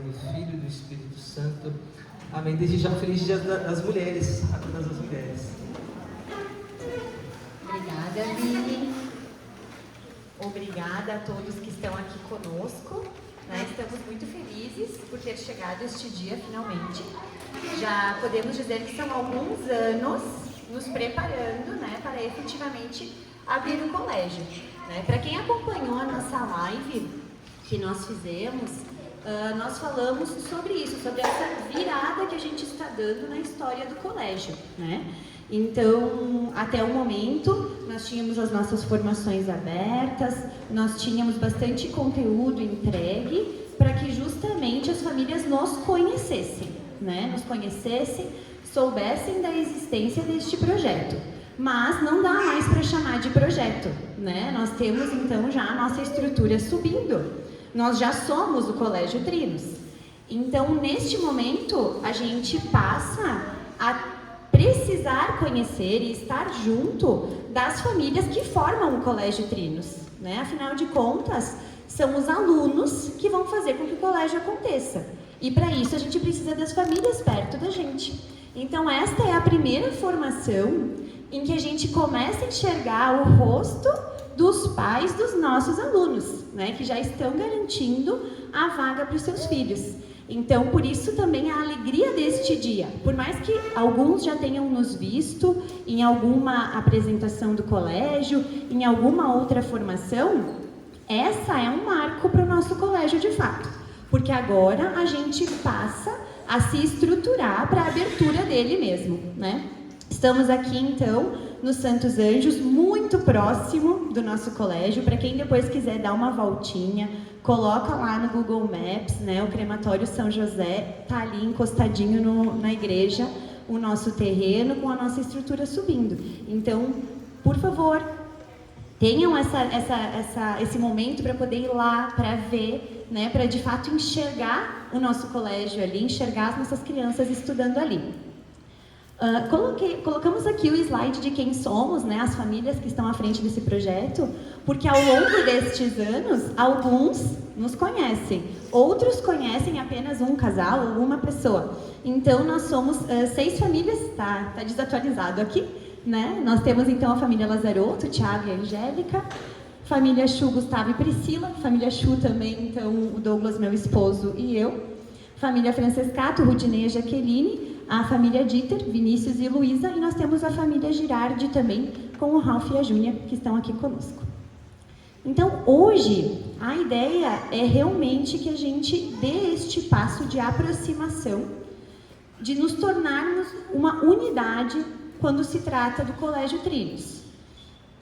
do Filho e do Espírito Santo. Amém. Desde já, um feliz Dia das Mulheres, a todas as mulheres. Obrigada, Vini. Obrigada a todos que estão aqui conosco. Estamos muito felizes por ter chegado este dia, finalmente. Já podemos dizer que são alguns anos nos preparando, para efetivamente abrir o colégio. Para quem acompanhou a nossa live que nós fizemos, nós falamos sobre isso, sobre essa virada que a gente está dando na história do colégio, Então, até o momento, nós tínhamos as nossas formações abertas, nós tínhamos bastante conteúdo entregue para que justamente as famílias nos conhecessem, soubessem da existência deste projeto. Mas não dá mais para chamar de projeto, Nós temos então já a nossa estrutura subindo. Nós já somos o Colégio Trinos. Então, neste momento, a gente passa a precisar conhecer e estar junto das famílias que formam o Colégio Trinos, Afinal de contas, são os alunos que vão fazer com que o colégio aconteça. E para isso a gente precisa das famílias perto da gente. Então, esta é a primeira formação em que a gente começa a enxergar o rosto dos pais dos nossos alunos, que já estão garantindo a vaga para os seus filhos. Então, por isso também a alegria deste dia. Por mais que alguns já tenham nos visto em alguma apresentação do colégio, em alguma outra formação, essa é um marco para o nosso colégio de fato. Porque agora a gente passa a se estruturar para a abertura dele mesmo, Estamos aqui, então, no Santos Anjos, muito próximo do nosso colégio. Para quem depois quiser dar uma voltinha, coloca lá no Google Maps, o Crematório São José, tá ali encostadinho na igreja, o nosso terreno com a nossa estrutura subindo. Então, por favor, tenham esse momento para poder ir lá, para ver, para de fato enxergar o nosso colégio ali, enxergar as nossas crianças estudando ali. Colocamos aqui o slide de quem somos, as famílias que estão à frente desse projeto, porque ao longo destes anos, alguns nos conhecem, outros conhecem apenas um casal ou uma pessoa. Então, nós somos 6 famílias, tá desatualizado aqui, Nós temos então a família Lazaroto, Thiago e Angélica, família Chu, Gustavo e Priscila, família Chu também, então, o Douglas, meu esposo, e eu, família Francescato, Rudinei e Jaqueline, a família Dieter, Vinícius e Luísa, e nós temos a família Girardi também, com o Ralf e a Júnia, que estão aqui conosco. Então, hoje, a ideia é realmente que a gente dê este passo de aproximação, de nos tornarmos uma unidade quando se trata do Colégio Trinos.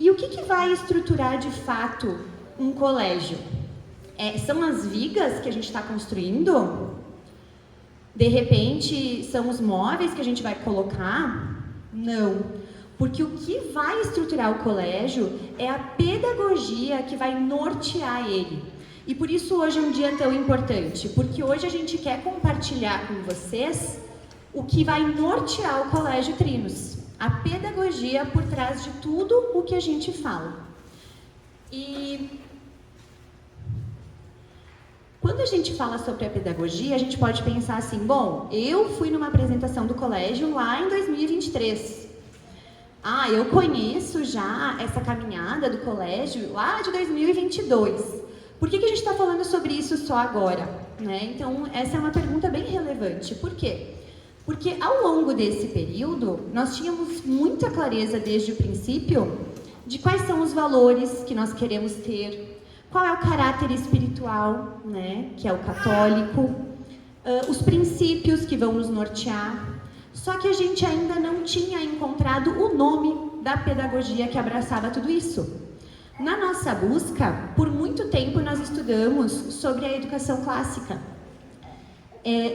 E o que vai estruturar, de fato, um colégio? São as vigas que a gente está construindo? De repente, são os móveis que a gente vai colocar? Não. Porque o que vai estruturar o colégio é a pedagogia que vai nortear ele. E por isso hoje é um dia tão importante, porque hoje a gente quer compartilhar com vocês o que vai nortear o Colégio Trinos. A pedagogia por trás de tudo o que a gente fala. E quando a gente fala sobre a pedagogia, a gente pode pensar assim, bom, eu fui numa apresentação do colégio lá em 2023. Eu conheço já essa caminhada do colégio lá de 2022. Por que a gente está falando sobre isso só agora? Então, essa é uma pergunta bem relevante. Por quê? Porque ao longo desse período, nós tínhamos muita clareza desde o princípio de quais são os valores que nós queremos ter, qual é o caráter espiritual, que é o católico, os princípios que vão nos nortear. Só que a gente ainda não tinha encontrado o nome da pedagogia que abraçava tudo isso. Na nossa busca, por muito tempo nós estudamos sobre a educação clássica.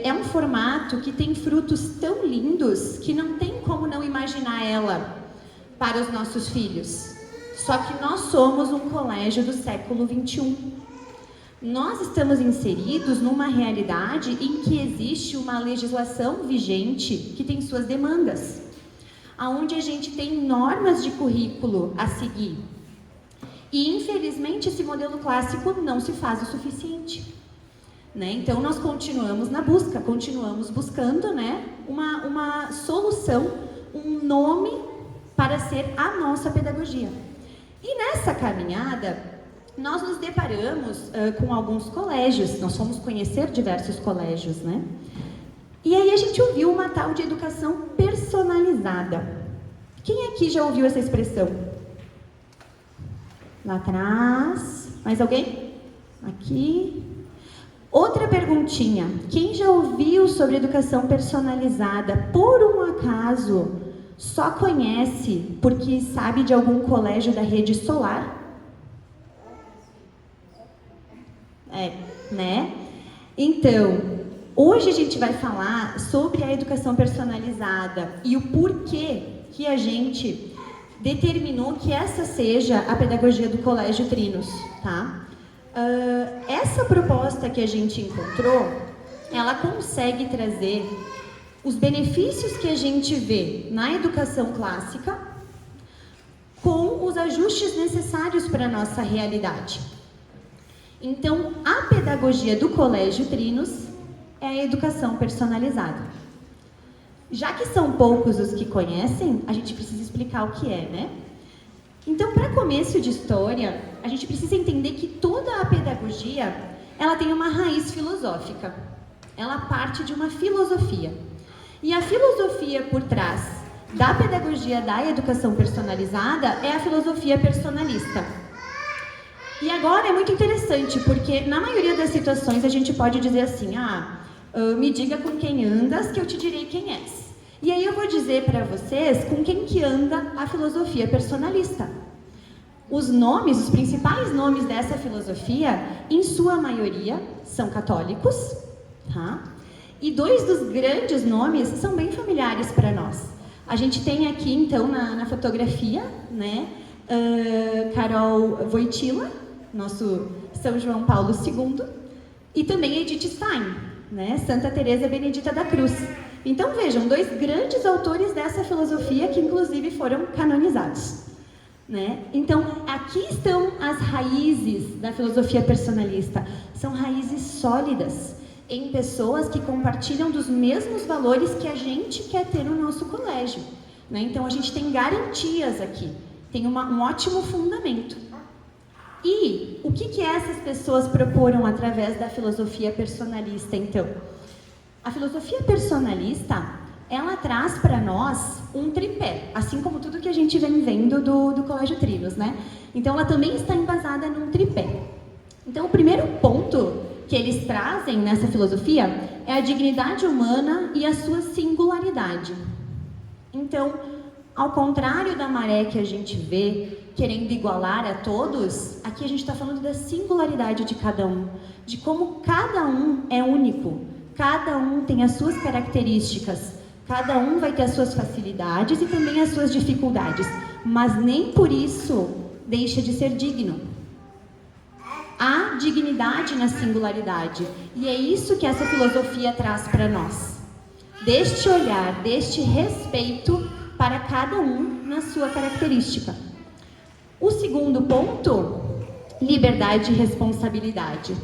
É um formato que tem frutos tão lindos que não tem como não imaginar ela para os nossos filhos. Só que nós somos um colégio do século XXI. Nós estamos inseridos numa realidade em que existe uma legislação vigente que tem suas demandas, onde a gente tem normas de currículo a seguir. E, infelizmente, esse modelo clássico não se faz o suficiente. né? Então, nós continuamos na busca, continuamos buscando, né, uma solução, um nome para ser a nossa pedagogia. E nessa caminhada, nós nos deparamos com alguns colégios, nós fomos conhecer diversos colégios, né? E aí a gente ouviu uma tal de educação personalizada. Quem aqui já ouviu essa expressão? Lá atrás. Mais alguém? Aqui. Outra perguntinha. Quem já ouviu sobre educação personalizada, por um acaso, só conhece porque sabe de algum colégio da rede solar? Né? Então, hoje a gente vai falar sobre a educação personalizada e o porquê que a gente determinou que essa seja a pedagogia do Colégio Trinos, tá? Essa proposta que a gente encontrou, ela consegue trazer os benefícios que a gente vê na educação clássica com os ajustes necessários para a nossa realidade. Então, a pedagogia do Colégio Trinos é a educação personalizada. Já que são poucos os que conhecem, a gente precisa explicar o que é, né? Então, para começo de história, a gente precisa entender que toda a pedagogia, ela tem uma raiz filosófica. Ela parte de uma filosofia. E a filosofia por trás da pedagogia da educação personalizada é a filosofia personalista. E agora é muito interessante, porque na maioria das situações a gente pode dizer assim, me diga com quem andas que eu te direi quem és. E aí eu vou dizer para vocês com quem que anda a filosofia personalista. Os nomes, os principais nomes dessa filosofia, em sua maioria, são católicos, tá? E dois dos grandes nomes são bem familiares para nós. A gente tem aqui, então, na fotografia, né, Karol Wojtyła, nosso São João Paulo II, e também Edith Stein, né, Santa Teresa Benedita da Cruz. Então vejam, dois grandes autores dessa filosofia que inclusive foram canonizados, né? Então aqui estão as raízes da filosofia personalista. São raízes sólidas em pessoas que compartilham dos mesmos valores que a gente quer ter no nosso colégio, né? Então a gente tem garantias aqui, tem um ótimo fundamento. E o que essas pessoas proporam através da filosofia personalista, então? A filosofia personalista, ela traz para nós um tripé, assim como tudo que a gente vem vendo do Colégio Trinos, né? Então, ela também está embasada num tripé. Então, o primeiro ponto que eles trazem nessa filosofia é a dignidade humana e a sua singularidade. Então, ao contrário da maré que a gente vê querendo igualar a todos, aqui a gente está falando da singularidade de cada um, de como cada um é único, cada um tem as suas características, cada um vai ter as suas facilidades e também as suas dificuldades, mas nem por isso deixa de ser digno. Há dignidade na singularidade, e é isso que essa filosofia traz para nós. Deste olhar, deste respeito para cada um na sua característica. O segundo ponto, liberdade e responsabilidade.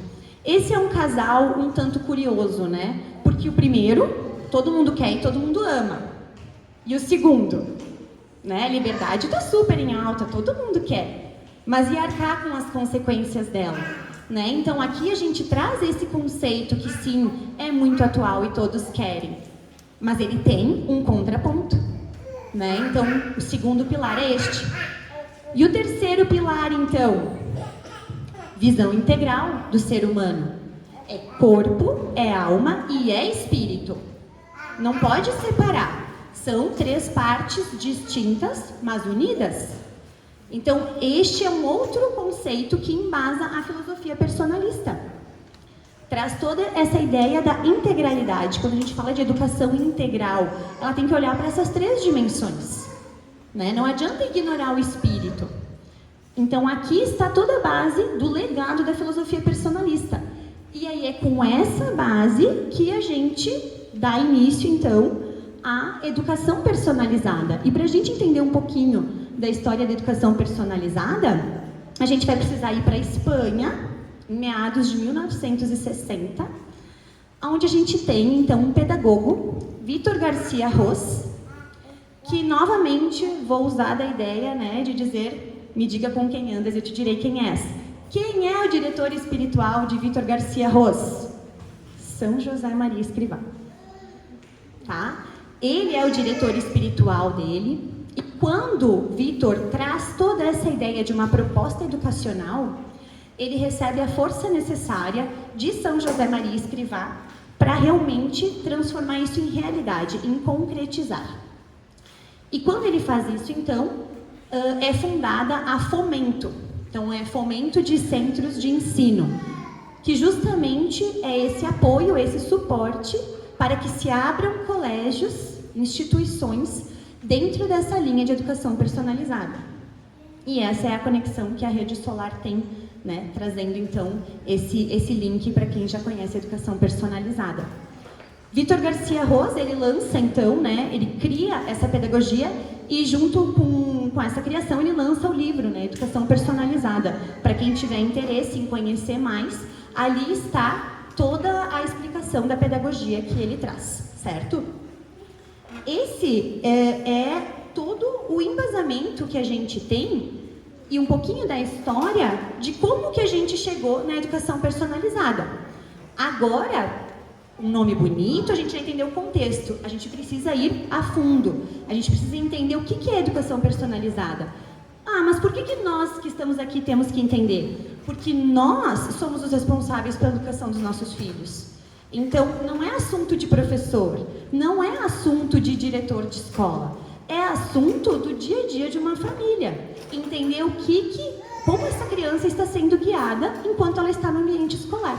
Esse é um casal um tanto curioso, né? Porque o primeiro, todo mundo quer e todo mundo ama. E o segundo, né? Liberdade está super em alta, todo mundo quer. Mas e arcar com as consequências dela? Né? Então aqui a gente traz esse conceito que sim, é muito atual e todos querem. Mas ele tem um contraponto. Né? Então o segundo pilar é este. E o terceiro pilar, então, visão integral do ser humano. É corpo, é alma e é espírito. Não pode separar. São três partes distintas, mas unidas. Então, este é um outro conceito que embasa a filosofia personalista. Traz toda essa ideia da integralidade. Quando a gente fala de educação integral, ela tem que olhar para essas três dimensões. Né? Não adianta ignorar o espírito. Então, aqui está toda a base do legado da filosofia personalista. E aí é com essa base que a gente dá início, então, à educação personalizada. E para a gente entender um pouquinho da história da educação personalizada, a gente vai precisar ir para a Espanha, em meados de 1960, onde a gente tem, então, um pedagogo, Vitor Garcia Ros, que, novamente, vou usar da ideia, né, de dizer, me diga com quem andas, eu te direi quem és. Quem é o diretor espiritual de Vitor Garcia Ros? São José Maria Escrivá. Tá? Ele é o diretor espiritual dele, e quando Vitor traz toda essa ideia de uma proposta educacional, ele recebe a força necessária de São José Maria Escrivá para realmente transformar isso em realidade, em concretizar. E quando ele faz isso, então, é fundada a Fomento. Então, é Fomento de Centros de Ensino, que justamente é esse apoio, esse suporte para que se abram colégios, instituições, dentro dessa linha de educação personalizada. E essa é a conexão que a Rede Solar tem, né, trazendo então esse link para quem já conhece a educação personalizada. Vitor Garcia Ros, ele lança então, né, ele cria essa pedagogia e junto com essa criação ele lança o livro, né, Educação Personalizada. Para quem tiver interesse em conhecer mais, ali está toda a explicação da pedagogia que ele traz, certo? Esse é todo o embasamento que a gente tem e um pouquinho da história de como que a gente chegou na educação personalizada. Agora, um nome bonito, a gente já entendeu o contexto, a gente precisa ir a fundo, a gente precisa entender o que é educação personalizada. Ah, mas por que nós que estamos aqui temos que entender? Porque nós somos os responsáveis pela educação dos nossos filhos. Então, não é assunto de professor, não é assunto de diretor de escola, é assunto do dia a dia de uma família. Entender como essa criança está sendo guiada enquanto ela está no ambiente escolar.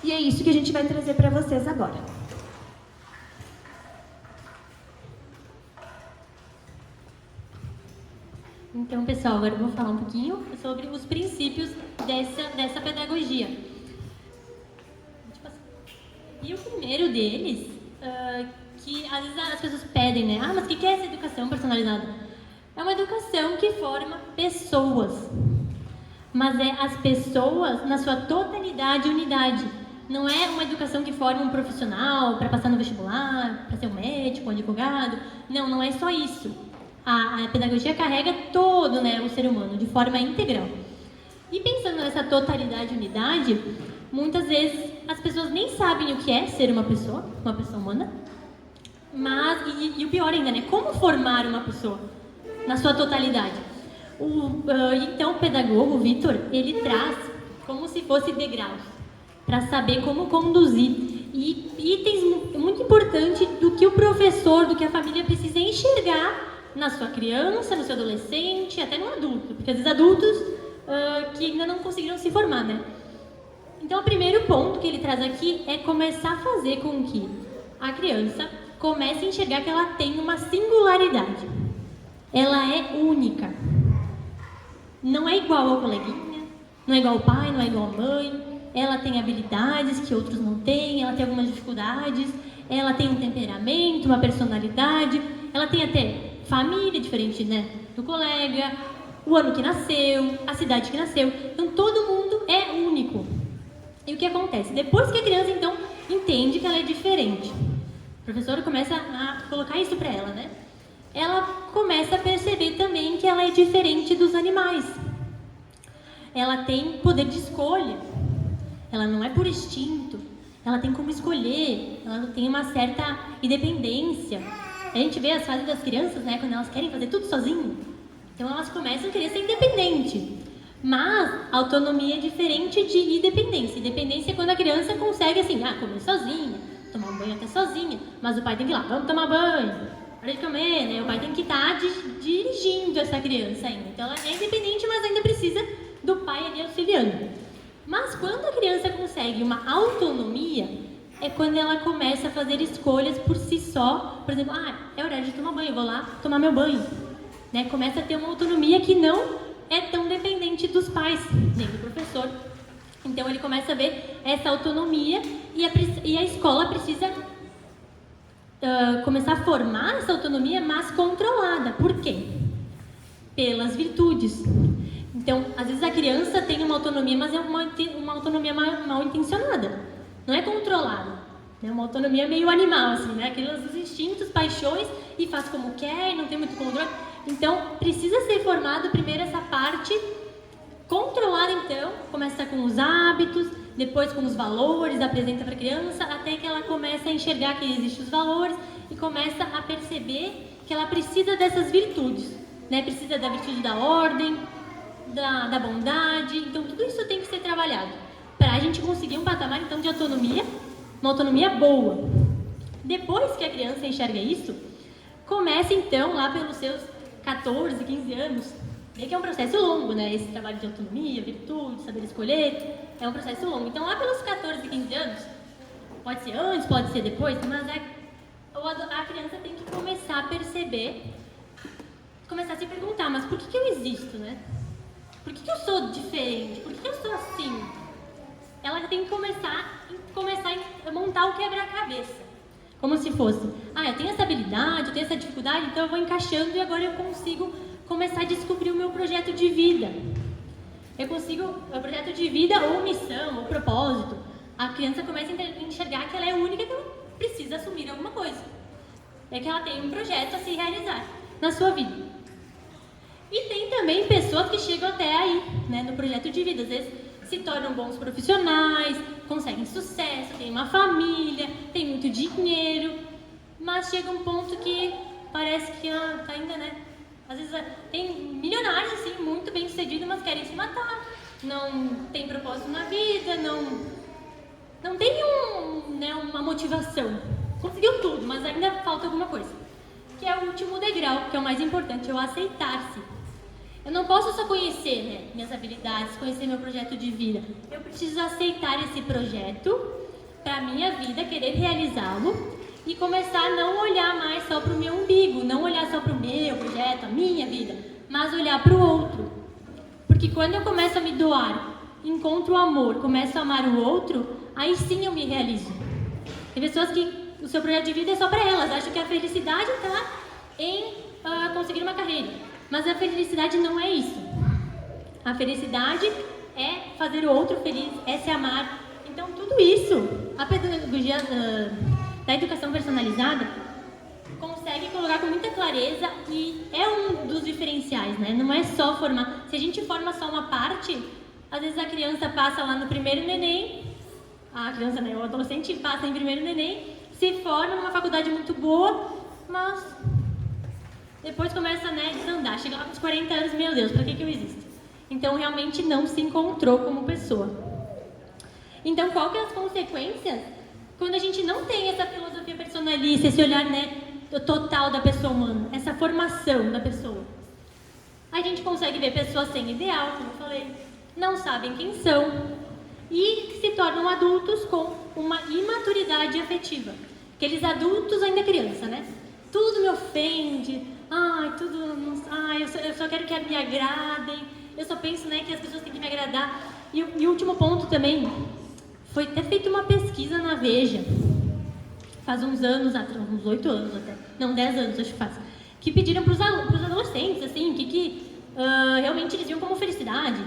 E é isso que a gente vai trazer para vocês agora. Então, pessoal, agora eu vou falar um pouquinho sobre os princípios dessa pedagogia. E o primeiro deles, que às vezes as pessoas pedem, né? Ah, mas o que é essa educação personalizada? É uma educação que forma pessoas. Mas é as pessoas na sua totalidade e unidade. Não é uma educação que forma um profissional para passar no vestibular, para ser um médico, um advogado. Não, não é só isso. A pedagogia carrega todo, né, o ser humano, de forma integral. E pensando nessa totalidade e unidade, muitas vezes as pessoas nem sabem o que é ser uma pessoa humana. Mas, e o pior ainda, né, como formar uma pessoa na sua totalidade. Então, o pedagogo, o Vitor, ele traz como se fosse degraus, para saber como conduzir. E itens muito importantes do que o professor, do que a família precisa enxergar na sua criança, no seu adolescente, até no adulto. Porque às vezes adultos que ainda não conseguiram se formar, né? Então, o primeiro ponto que ele traz aqui é começar a fazer com que a criança comece a enxergar que ela tem uma singularidade. Ela é única. Não é igual ao coleguinha, não é igual ao pai, não é igual à mãe. Ela tem habilidades que outros não têm, ela tem algumas dificuldades, ela tem um temperamento, uma personalidade, ela tem até família diferente, né, do colega, o ano que nasceu, a cidade que nasceu. Então, todo mundo é único. E o que acontece? Depois que a criança, então, entende que ela é diferente, o professor começa a colocar isso para ela, né? Ela começa a perceber também que ela é diferente dos animais. Ela tem poder de escolha. Ela não é por instinto. Ela tem como escolher. Ela tem uma certa independência. A gente vê as fases das crianças, né? Quando elas querem fazer tudo sozinho. Então elas começam a querer ser independente. Mas a autonomia é diferente de independência. Independência é quando a criança consegue, assim, comer sozinha, tomar um banho até sozinha. Mas o pai tem que ir lá, vamos tomar banho. Hora de comer, né? O pai tem que estar dirigindo essa criança ainda. Então ela é independente, mas ainda precisa do pai ali auxiliando. Mas quando a criança consegue uma autonomia, é quando ela começa a fazer escolhas por si só. Por exemplo, é horário de tomar banho, vou lá tomar meu banho. Né? Começa a ter uma autonomia que não é tão dependente dos pais, nem do professor. Então ele começa a ver essa autonomia e a escola precisa começar a formar essa autonomia, mas controlada. Por quê? Pelas virtudes. Então, às vezes a criança tem uma autonomia, mas é uma autonomia mal intencionada. Não é controlada. né? Uma autonomia meio animal, assim, né? Aqueles instintos, paixões, e faz como quer, não tem muito controle. Então, precisa ser formado primeiro essa parte controlada, então, começa com os hábitos, depois com os valores, apresenta para a criança, até que ela começa a enxergar que existem os valores e começa a perceber que ela precisa dessas virtudes, né? Precisa da virtude da ordem, da bondade. Então, tudo isso tem que ser trabalhado para a gente conseguir um patamar, então, de autonomia, uma autonomia boa. Depois que a criança enxerga isso, começa, então, lá pelos seus 14, 15 anos, vê que é um processo longo, né? Esse trabalho de autonomia, virtude, saber escolher, é um processo longo. Então, lá pelos 14, 15 anos, pode ser antes, pode ser depois, mas a criança tem que começar a perceber, começar a se perguntar, mas por que eu existo, né? Por que eu sou diferente? Por que eu sou assim? Ela tem que começar a montar o quebra-cabeça. Como se fosse, eu tenho essa habilidade, eu tenho essa dificuldade, então eu vou encaixando e agora eu consigo começar a descobrir o meu projeto de vida. O projeto de vida ou missão, ou propósito. A criança começa a enxergar que ela é única, que ela precisa assumir alguma coisa. É que ela tem um projeto a se realizar na sua vida. E tem também pessoas que chegam até aí, né, no projeto de vida. Às vezes se tornam bons profissionais, conseguem sucesso, têm uma família, têm muito dinheiro, mas chega um ponto que parece que tá ainda, né? Às vezes tem milionários assim, muito bem sucedidos, mas querem se matar, não tem propósito na vida, não tem uma motivação. Conseguiu tudo, mas ainda falta alguma coisa. Que é o último degrau, que é o mais importante, é o aceitar-se. Eu não posso só conhecer, né, minhas habilidades, conhecer meu projeto de vida. Eu preciso aceitar esse projeto para a minha vida, querer realizá-lo e começar a não olhar mais só para o meu umbigo, não olhar só para o meu projeto, a minha vida, mas olhar para o outro. Porque quando eu começo a me doar, encontro o amor, começo a amar o outro, aí sim eu me realizo. Tem pessoas que o seu projeto de vida é só para elas, acham que a felicidade está em conseguir uma carreira. Mas a felicidade não é isso. A felicidade é fazer o outro feliz, é se amar. Então, tudo isso, a pedagogia da educação personalizada consegue colocar com muita clareza e é um dos diferenciais, né? Não é só formar. Se a gente forma só uma parte, às vezes a criança passa lá no primeiro neném, a criança, né, o adolescente passa em primeiro neném, se forma numa faculdade muito boa, mas depois começa, né, a desandar. Chega lá com os 40 anos, meu Deus, para que eu existo? Então, realmente não se encontrou como pessoa. Então, qual que é as consequências quando a gente não tem essa filosofia personalista, esse olhar, né, total da pessoa humana, essa formação da pessoa? A gente consegue ver pessoas sem ideal, como eu falei, não sabem quem são e se tornam adultos com uma imaturidade afetiva. Aqueles adultos ainda criança, né? Tudo me ofende, eu só quero que me agradem, eu só penso, né, que as pessoas têm que me agradar. E o último ponto também, foi até feita uma pesquisa na Veja, faz uns anos atrás, uns 8 anos até, não, 10 anos acho que faz, que pediram para os adolescentes, assim, que realmente eles viam como felicidade.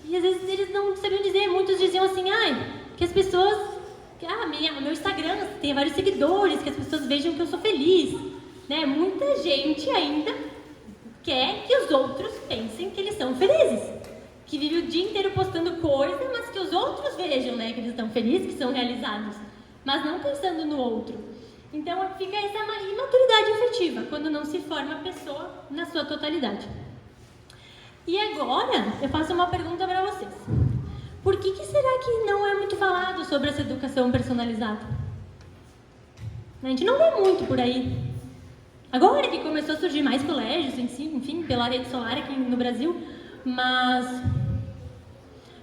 E às vezes eles não sabiam dizer, muitos diziam assim, que as pessoas, meu Instagram tem vários seguidores, que as pessoas vejam que eu sou feliz, né? Muita gente ainda quer que os outros pensem que eles são felizes, que vivem o dia inteiro postando coisa, mas que os outros vejam, né, que eles estão felizes, que são realizados, mas não pensando no outro. Então fica essa imaturidade afetiva, quando não se forma a pessoa na sua totalidade. E agora, eu faço uma pergunta para vocês. Por que será que não é muito falado sobre essa educação personalizada? A gente não vê muito por aí. Agora que começou a surgir mais colégios, enfim, pela rede solar aqui no Brasil, mas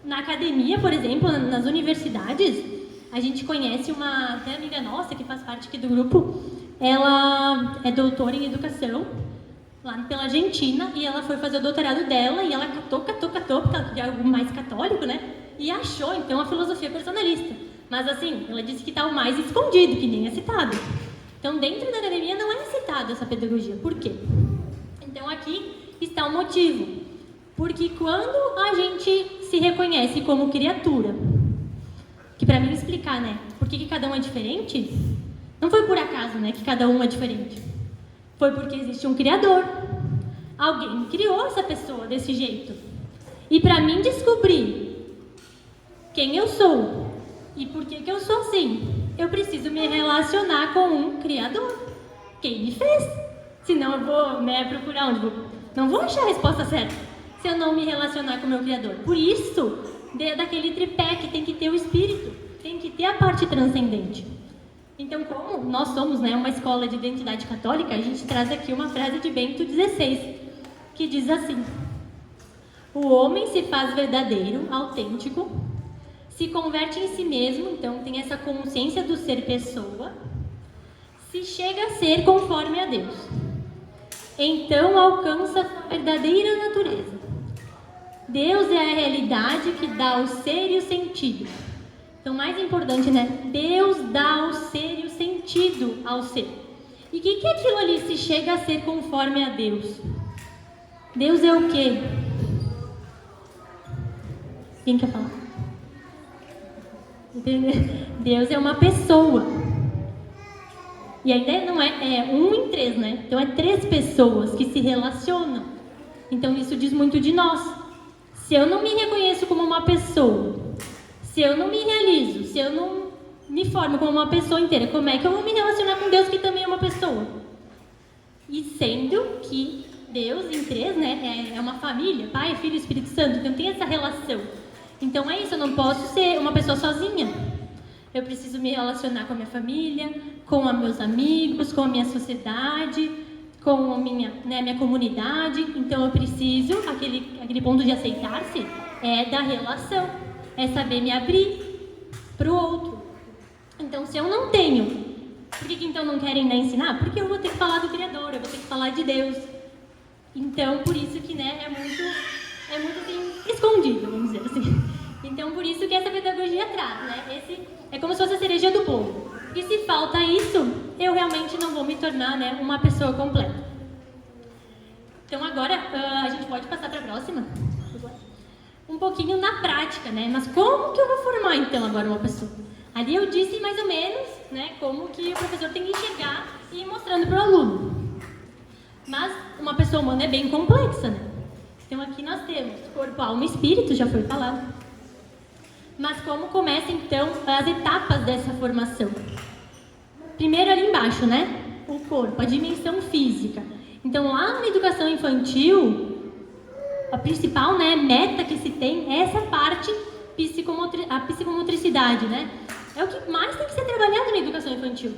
na academia, por exemplo, nas universidades, a gente conhece uma até amiga nossa que faz parte aqui do grupo. Ela é doutora em educação lá pela Argentina e ela foi fazer o doutorado dela e ela catou, porque ela queria algo mais católico, né? E achou, então, a filosofia personalista. Mas, assim, ela disse que está o mais escondido, que nem é citado. Então, dentro da academia não é citada essa pedagogia. Por quê? Então, aqui está o motivo. Porque quando a gente se reconhece como criatura, que para mim explicar, né? por que cada um é diferente? Não foi por acaso, né, que cada um é diferente. Foi porque existe um Criador. Alguém criou essa pessoa desse jeito. E para mim descobrir quem eu sou e por que eu sou assim, eu preciso me relacionar com um Criador. Quem me fez? Senão eu vou, né, procurar onde? Não vou achar a resposta certa se eu não me relacionar com o meu Criador. Por isso, daquele tripé que tem que ter o Espírito, tem que ter a parte transcendente. Então, como nós somos, né, uma escola de identidade católica, a gente traz aqui uma frase de Bento XVI, que diz assim: o homem se faz verdadeiro, autêntico, se converte em si mesmo, então tem essa consciência do ser pessoa, se chega a ser conforme a Deus. Então alcança a verdadeira natureza. Deus é a realidade que dá o ser e o sentido. Então, mais importante, né? Deus dá o ser e o sentido ao ser. E o que é aquilo ali se chega a ser conforme a Deus? Deus é o quê? Quem quer falar? Entendeu? Deus é uma pessoa. E ainda não é um em três, né? Então é 3 pessoas que se relacionam. Então isso diz muito de nós. Se eu não me reconheço como uma pessoa, se eu não me realizo, se eu não me formo como uma pessoa inteira, como é que eu vou me relacionar com Deus, que também é uma pessoa? E sendo que Deus em 3, né, é uma família, Pai, Filho e Espírito Santo, então tem essa relação. Então é isso, eu não posso ser uma pessoa sozinha. Eu preciso me relacionar com a minha família, com os meus amigos, com a minha sociedade, com a minha comunidade. Então eu preciso, aquele ponto de aceitar-se é da relação, é saber me abrir para o outro. Então se eu não tenho, por que então não querem, né, ensinar? Porque eu vou ter que falar do Criador, eu vou ter que falar de Deus. Então por isso que, né, é muito assim, escondido, vamos dizer assim. Então por isso que essa pedagogia traz, né? Esse é como se fosse a cereja do bolo. E se falta isso, eu realmente não vou me tornar, né, uma pessoa completa. Então agora a gente pode passar para a próxima? Um pouquinho na prática, né? Mas como que eu vou formar então agora uma pessoa? Ali eu disse mais ou menos, né, como que o professor tem que chegar e ir mostrando para o aluno. Mas uma pessoa humana é bem complexa, né? Então aqui nós temos corpo, alma e espírito, já foi falado. Mas como começa então as etapas dessa formação? Primeiro ali embaixo, né? O corpo, a dimensão física. Então lá na educação infantil, a principal, né, meta que se tem é essa parte a psicomotricidade, né? É o que mais tem que ser trabalhado na educação infantil.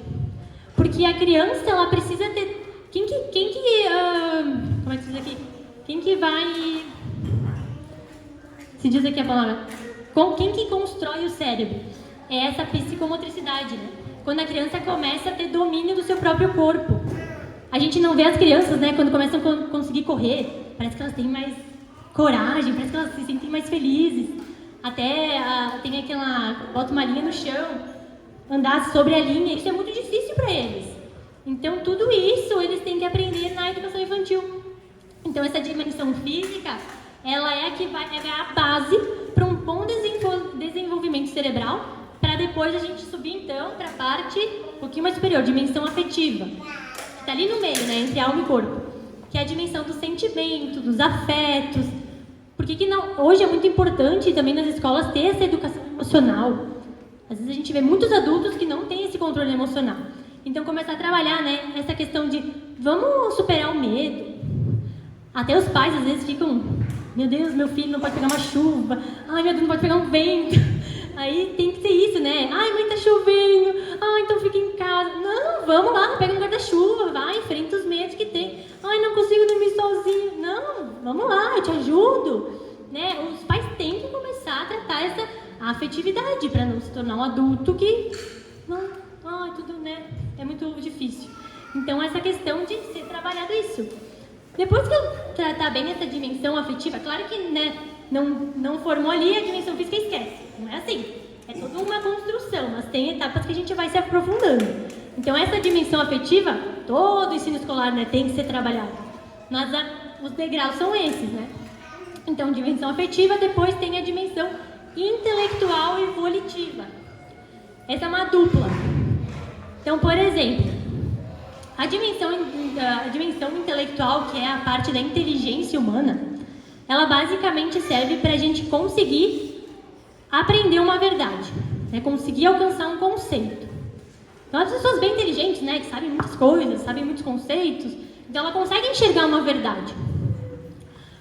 Porque a criança, ela precisa ter... como é que se diz aqui? Quem que vai... Se diz aqui a palavra... Quem que constrói o cérebro? É essa psicomotricidade, né? Quando a criança começa a ter domínio do seu próprio corpo. A gente não vê as crianças, né, quando começam a conseguir correr, parece que elas têm mais coragem, parece que elas se sentem mais felizes. Até tem aquela, bota uma linha no chão, andar sobre a linha, isso é muito difícil para eles. Então tudo isso eles têm que aprender na educação infantil. Então essa dimensão física, ela é a base para um bom desenvolvimento cerebral, para depois a gente subir então para a parte um pouquinho mais superior, dimensão afetiva. Está ali no meio, né, entre alma e corpo, que é a dimensão do sentimento, dos afetos. Porque que não, hoje é muito importante também nas escolas ter essa educação emocional. Às vezes a gente vê muitos adultos que não têm esse controle emocional. Então começar a trabalhar, né, essa questão de vamos superar o medo. Até os pais às vezes ficam, meu Deus, meu filho não pode pegar uma chuva, ai meu Deus, não pode pegar um vento. Aí tem que ser isso, né? Ai, mãe, tá chovendo. Ai, então fica em casa. Não, vamos lá, pega um guarda-chuva, vai, enfrenta os medos que tem. Ai, não consigo dormir sozinho. Não, vamos lá, eu te ajudo. Né? Os pais têm que começar a tratar essa afetividade para não se tornar um adulto que... Ai, tudo, né? É muito difícil. Então, essa questão de ser trabalhado isso. Depois que eu tratar bem essa dimensão afetiva, claro que, né, não formou ali a dimensão física, esquece. Não é assim. É toda uma construção, mas tem etapas que a gente vai se aprofundando. Então, essa dimensão afetiva, todo o ensino escolar, né, tem que ser trabalhado. Mas os degraus são esses, né? Então, dimensão afetiva, depois tem a dimensão intelectual e volitiva. Essa é uma dupla. Então, por exemplo, a dimensão intelectual, que é a parte da inteligência humana, ela basicamente serve para a gente conseguir aprender uma verdade, né? Conseguir alcançar um conceito. Então, as pessoas bem inteligentes, né, que sabem muitas coisas, sabem muitos conceitos, então ela consegue enxergar uma verdade.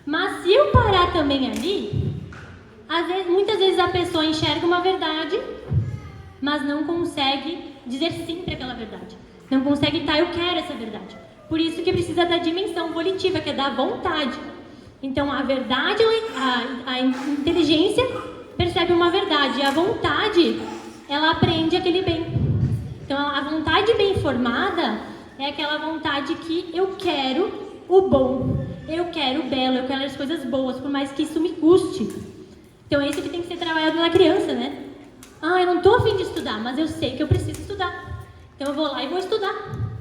Mas se eu parar também ali, muitas vezes a pessoa enxerga uma verdade, mas não consegue dizer sim para aquela verdade. Não consegue, eu quero essa verdade. Por isso que precisa da dimensão volitiva, que é da vontade. Então, a verdade, a inteligência percebe uma verdade, e a vontade, ela aprende aquele bem. Então, a vontade bem formada é aquela vontade que eu quero o bom, eu quero o belo, eu quero as coisas boas, por mais que isso me custe. Então, é isso que tem que ser trabalhado na criança, né? Eu não estou a fim de estudar, mas eu sei que eu preciso estudar. Então, eu vou lá e vou estudar,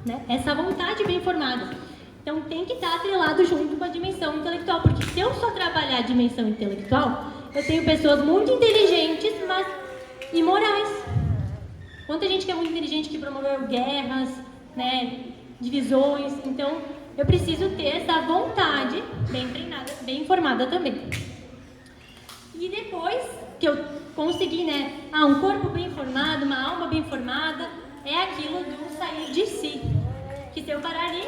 né? Essa vontade bem formada. Então, tem que estar atrelado junto com a dimensão intelectual, porque se eu só trabalhar a dimensão intelectual, eu tenho pessoas muito inteligentes, mas imorais. Quanta gente que é muito inteligente que promoveu guerras, né, divisões. Então, eu preciso ter essa vontade bem treinada, bem formada também. E depois que eu consegui, né, um corpo bem formado, uma alma bem formada, é aquilo do sair de si. Que se eu parar ali,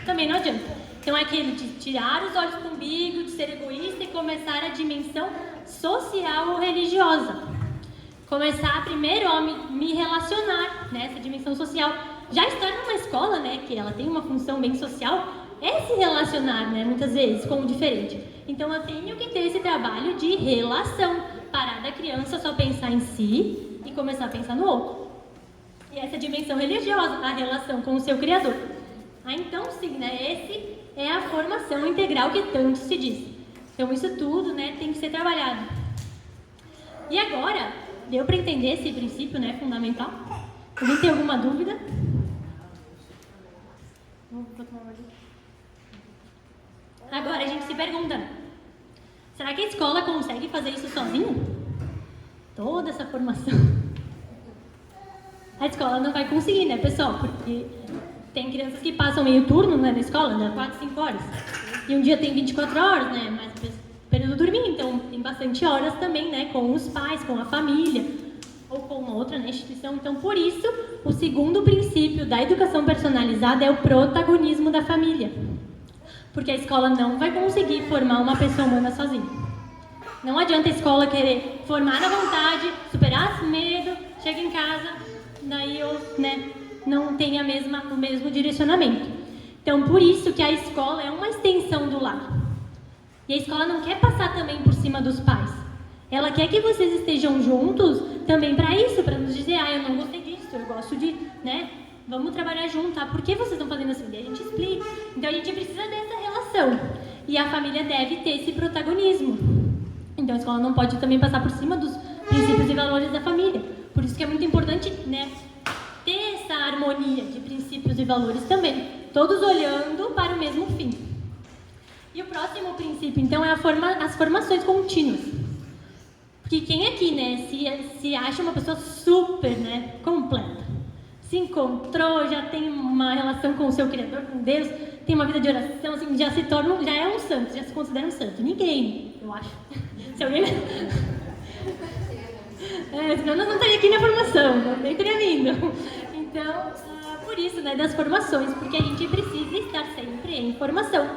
também não adianta. Então, é aquele de tirar os olhos do umbigo, de ser egoísta e começar a dimensão social ou religiosa. Começar primeiro a me relacionar nessa dimensão social. Já estar numa escola, né, que ela tem uma função bem social, é se relacionar, né, muitas vezes, com o diferente. Então, eu tenho que ter esse trabalho de relação. Parar da criança só pensar em si e começar a pensar no outro. E essa dimensão religiosa, a relação com o seu Criador. Então, sim, né, esse é a formação integral que tanto se diz. Então, isso tudo, né, tem que ser trabalhado. E agora, deu para entender esse princípio, né, fundamental? Alguém tem alguma dúvida? Agora, a gente se pergunta, será que a escola consegue fazer isso sozinha? Toda essa formação. A escola não vai conseguir, né, pessoal? Porque tem crianças que passam meio turno, né, na escola, né, 4, 5 horas. E um dia tem 24 horas, né, mas período dormindo, então tem bastante horas também, né, com os pais, com a família, ou com uma outra, né, instituição. Então, por isso, o segundo princípio da educação personalizada é o protagonismo da família. Porque a escola não vai conseguir formar uma pessoa humana sozinha. Não adianta a escola querer formar na vontade, superar medo, chega em casa, daí eu, né, não tem o mesmo direcionamento. Então, por isso que a escola é uma extensão do lar. E a escola não quer passar também por cima dos pais. Ela quer que vocês estejam juntos também para isso, para nos dizer, eu não gostei disso, eu gosto de, né, vamos trabalhar junto, por que vocês estão fazendo assim? Daí a gente explica. Então, a gente precisa dessa relação. E a família deve ter esse protagonismo. Então, a escola não pode também passar por cima dos princípios e valores da família. Por isso que é muito importante, né, ter essa harmonia de princípios e valores também, todos olhando para o mesmo fim. E o próximo princípio, então, é as formações contínuas. Porque quem aqui, né, se acha uma pessoa super, né, completa, se encontrou, já tem uma relação com o seu Criador, com Deus, tem uma vida de oração, assim, já é um santo, já se considera um santo. Ninguém, eu acho. Se alguém... senão nós não estaria aqui na formação, nem teria vindo. Então, por isso, né, das formações, porque a gente precisa estar sempre em formação,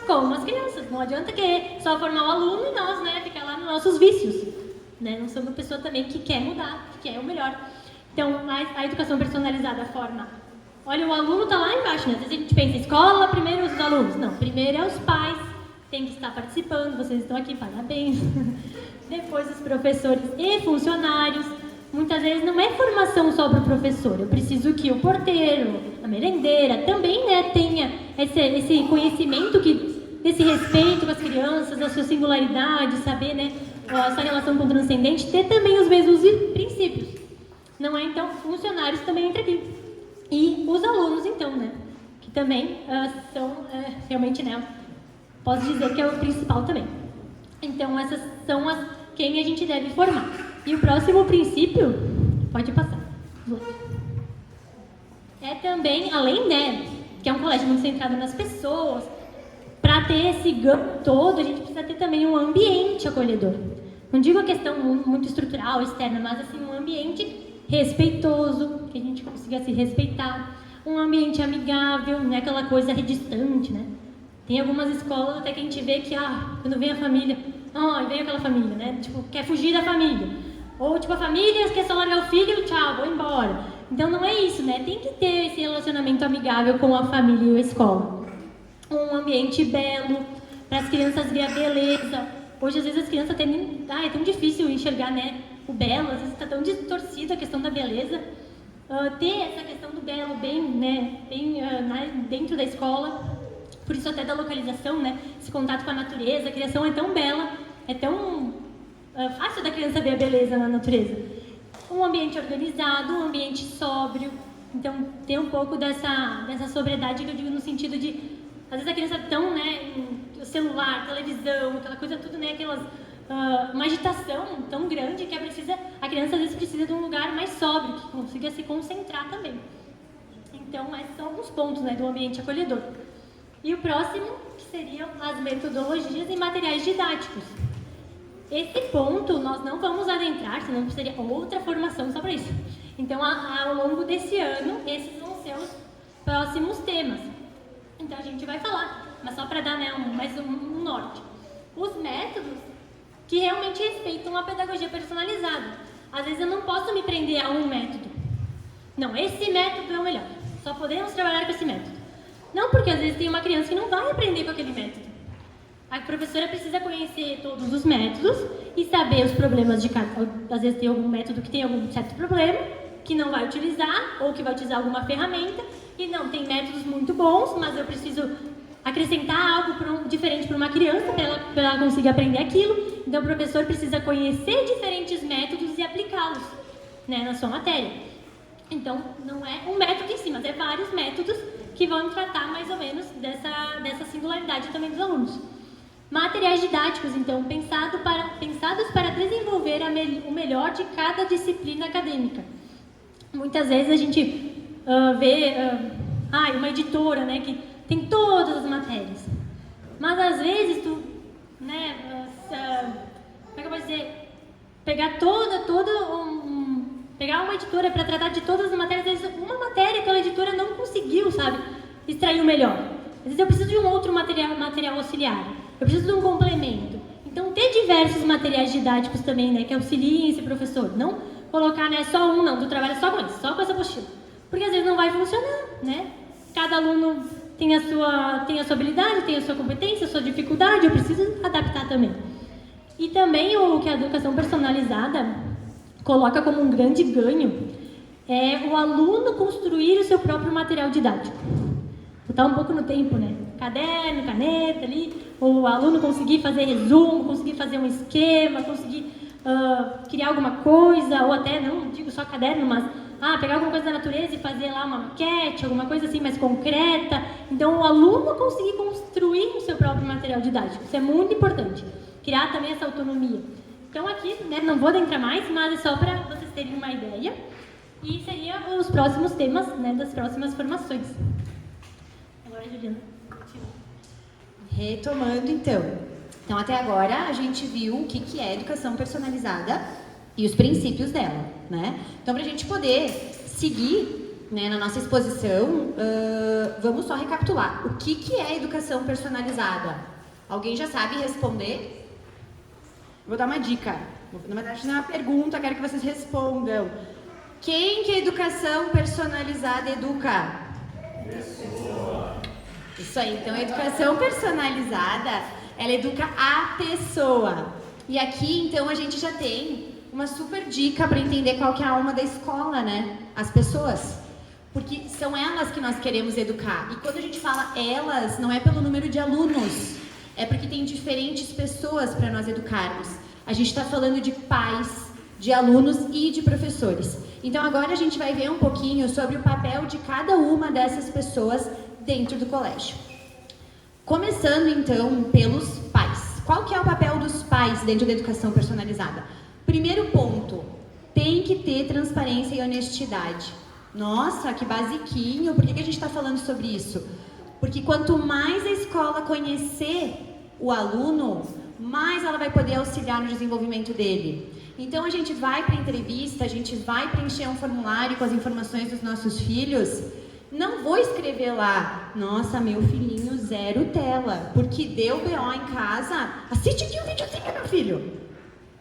como as crianças. Não adianta querer só formar o aluno e nós, né, ficar lá nos nossos vícios. Né? Não somos uma pessoa também que quer mudar, que quer o melhor. Então, a educação personalizada forma... Olha, o aluno está lá embaixo, né? Às vezes a gente pensa, escola, primeiro os alunos. Não, primeiro é os pais, tem que estar participando, vocês estão aqui, parabéns. Depois os professores e funcionários. Muitas vezes não é formação só para o professor, eu preciso que o porteiro, a merendeira, também, né, tenha esse conhecimento, esse respeito com as crianças, a sua singularidade, saber, né, essa relação com o transcendente, ter também os mesmos princípios. Não é, então, funcionários também entram aqui. E os alunos, então, né, que também são realmente, né, posso dizer que é o principal também. Então, essas são quem a gente deve formar. E o próximo princípio, pode passar. É também, além, né, que é um colégio muito centrado nas pessoas, para ter esse ganho todo, a gente precisa ter também um ambiente acolhedor. Não digo a questão muito estrutural, externa, mas assim, um ambiente respeitoso, que a gente consiga se respeitar, um ambiente amigável, não é aquela coisa redistante, né? Tem algumas escolas até que a gente vê que, quando vem a família, vem aquela família, né? Tipo, quer fugir da família. Ou, tipo, a família quer só largar o filho, tchau, vou embora. Então, não é isso, né? Tem que ter esse relacionamento amigável com a família e a escola. Um ambiente belo, para as crianças verem a beleza. Hoje, às vezes, as crianças têm... é tão difícil enxergar, né, o belo, às vezes está tão distorcida a questão da beleza. Ter essa questão do belo bem, né, dentro da escola, por isso até da localização, né, esse contato com a natureza, a criação é tão bela, é tão fácil da criança ver a beleza na natureza. Um ambiente organizado, um ambiente sóbrio, então tem um pouco dessa sobriedade que eu digo no sentido de, às vezes a criança é tão, né, em celular, televisão, aquela coisa tudo, né, uma agitação tão grande que a criança às vezes precisa de um lugar mais sóbrio, que consiga se concentrar também. Então, esses são alguns pontos, né, do ambiente acolhedor. E o próximo, que seriam as metodologias e materiais didáticos. Esse ponto nós não vamos adentrar, senão seria outra formação só para isso. Então, ao longo desse ano, esses vão ser os próximos temas. Então, a gente vai falar, mas só para dar, né, mais um norte. Os métodos que realmente respeitam a pedagogia personalizada. Às vezes eu não posso me prender a um método. Não, esse método é o melhor. Só podemos trabalhar com esse método. Não, porque às vezes tem uma criança que não vai aprender com aquele método. A professora precisa conhecer todos os métodos e saber os problemas de cada... Às vezes tem algum método que tem algum certo problema, que não vai utilizar, ou que vai utilizar alguma ferramenta, e não, tem métodos muito bons, mas eu preciso acrescentar algo diferente para uma criança, para ela conseguir aprender aquilo. Então, o professor precisa conhecer diferentes métodos e aplicá-los, né, na sua matéria. Então, não é um método em si, mas é vários métodos que vão tratar mais ou menos dessa singularidade também dos alunos. Materiais didáticos, então, pensados para desenvolver o melhor de cada disciplina acadêmica. Muitas vezes a gente vê uma editora, né, que tem todas as matérias. Mas às vezes né, como é que eu vou dizer, pegar pegar uma editora para tratar de todas as matérias, às vezes uma matéria aquela editora não conseguiu, sabe, extrair o melhor. Às vezes eu preciso de um outro material auxiliar, eu preciso de um complemento. Então ter diversos materiais didáticos também, né, que auxiliem esse professor. Não colocar, né, só um, não, tu trabalha só com isso, só com essa apostila. Porque às vezes não vai funcionar, né? Cada aluno tem a sua habilidade, tem a sua competência, a sua dificuldade, eu preciso adaptar também. E também o que a educação personalizada coloca como um grande ganho é o aluno construir o seu próprio material didático. Botar um pouco no tempo, né? Caderno, caneta ali, o aluno conseguir fazer resumo, conseguir fazer um esquema, conseguir criar alguma coisa, ou até, não digo só caderno, mas pegar alguma coisa da natureza e fazer lá uma maquete, alguma coisa assim mais concreta. Então, o aluno conseguir construir o seu próprio material didático. Isso é muito importante. Criar também essa autonomia. Então, aqui, né, não vou adentrar mais, mas é só para vocês terem uma ideia. E seriam os próximos temas, né, das próximas formações. Agora, Juliana. Retomando, então. Então, até agora, a gente viu o que é educação personalizada e os princípios dela, né? Então, para a gente poder seguir, né, na nossa exposição, vamos só recapitular. O que é educação personalizada? Alguém já sabe responder? Vou dar uma dica. Na verdade, não é uma pergunta, quero que vocês respondam. Quem que a educação personalizada educa? Pessoa. Isso aí. Então, a educação personalizada, ela educa a pessoa. E aqui, então, a gente já tem uma super dica para entender qual que é a alma da escola, né? As pessoas. Porque são elas que nós queremos educar. E quando a gente fala elas, não é pelo número de alunos. É porque tem diferentes pessoas para nós educarmos. A gente está falando de pais, de alunos e de professores. Então, agora a gente vai ver um pouquinho sobre o papel de cada uma dessas pessoas dentro do colégio. Começando, então, pelos pais. Qual que é o papel dos pais dentro da educação personalizada? Primeiro ponto, tem que ter transparência e honestidade. Nossa, que basiquinho, por que a gente está falando sobre isso? Porque quanto mais a escola conhecer o aluno, mais ela vai poder auxiliar no desenvolvimento dele. Então a gente vai para a entrevista, a gente vai preencher um formulário com as informações dos nossos filhos. Não vou escrever lá, nossa, meu filhinho 0 tela, porque deu BO em casa, assiste aqui um videozinho, meu filho.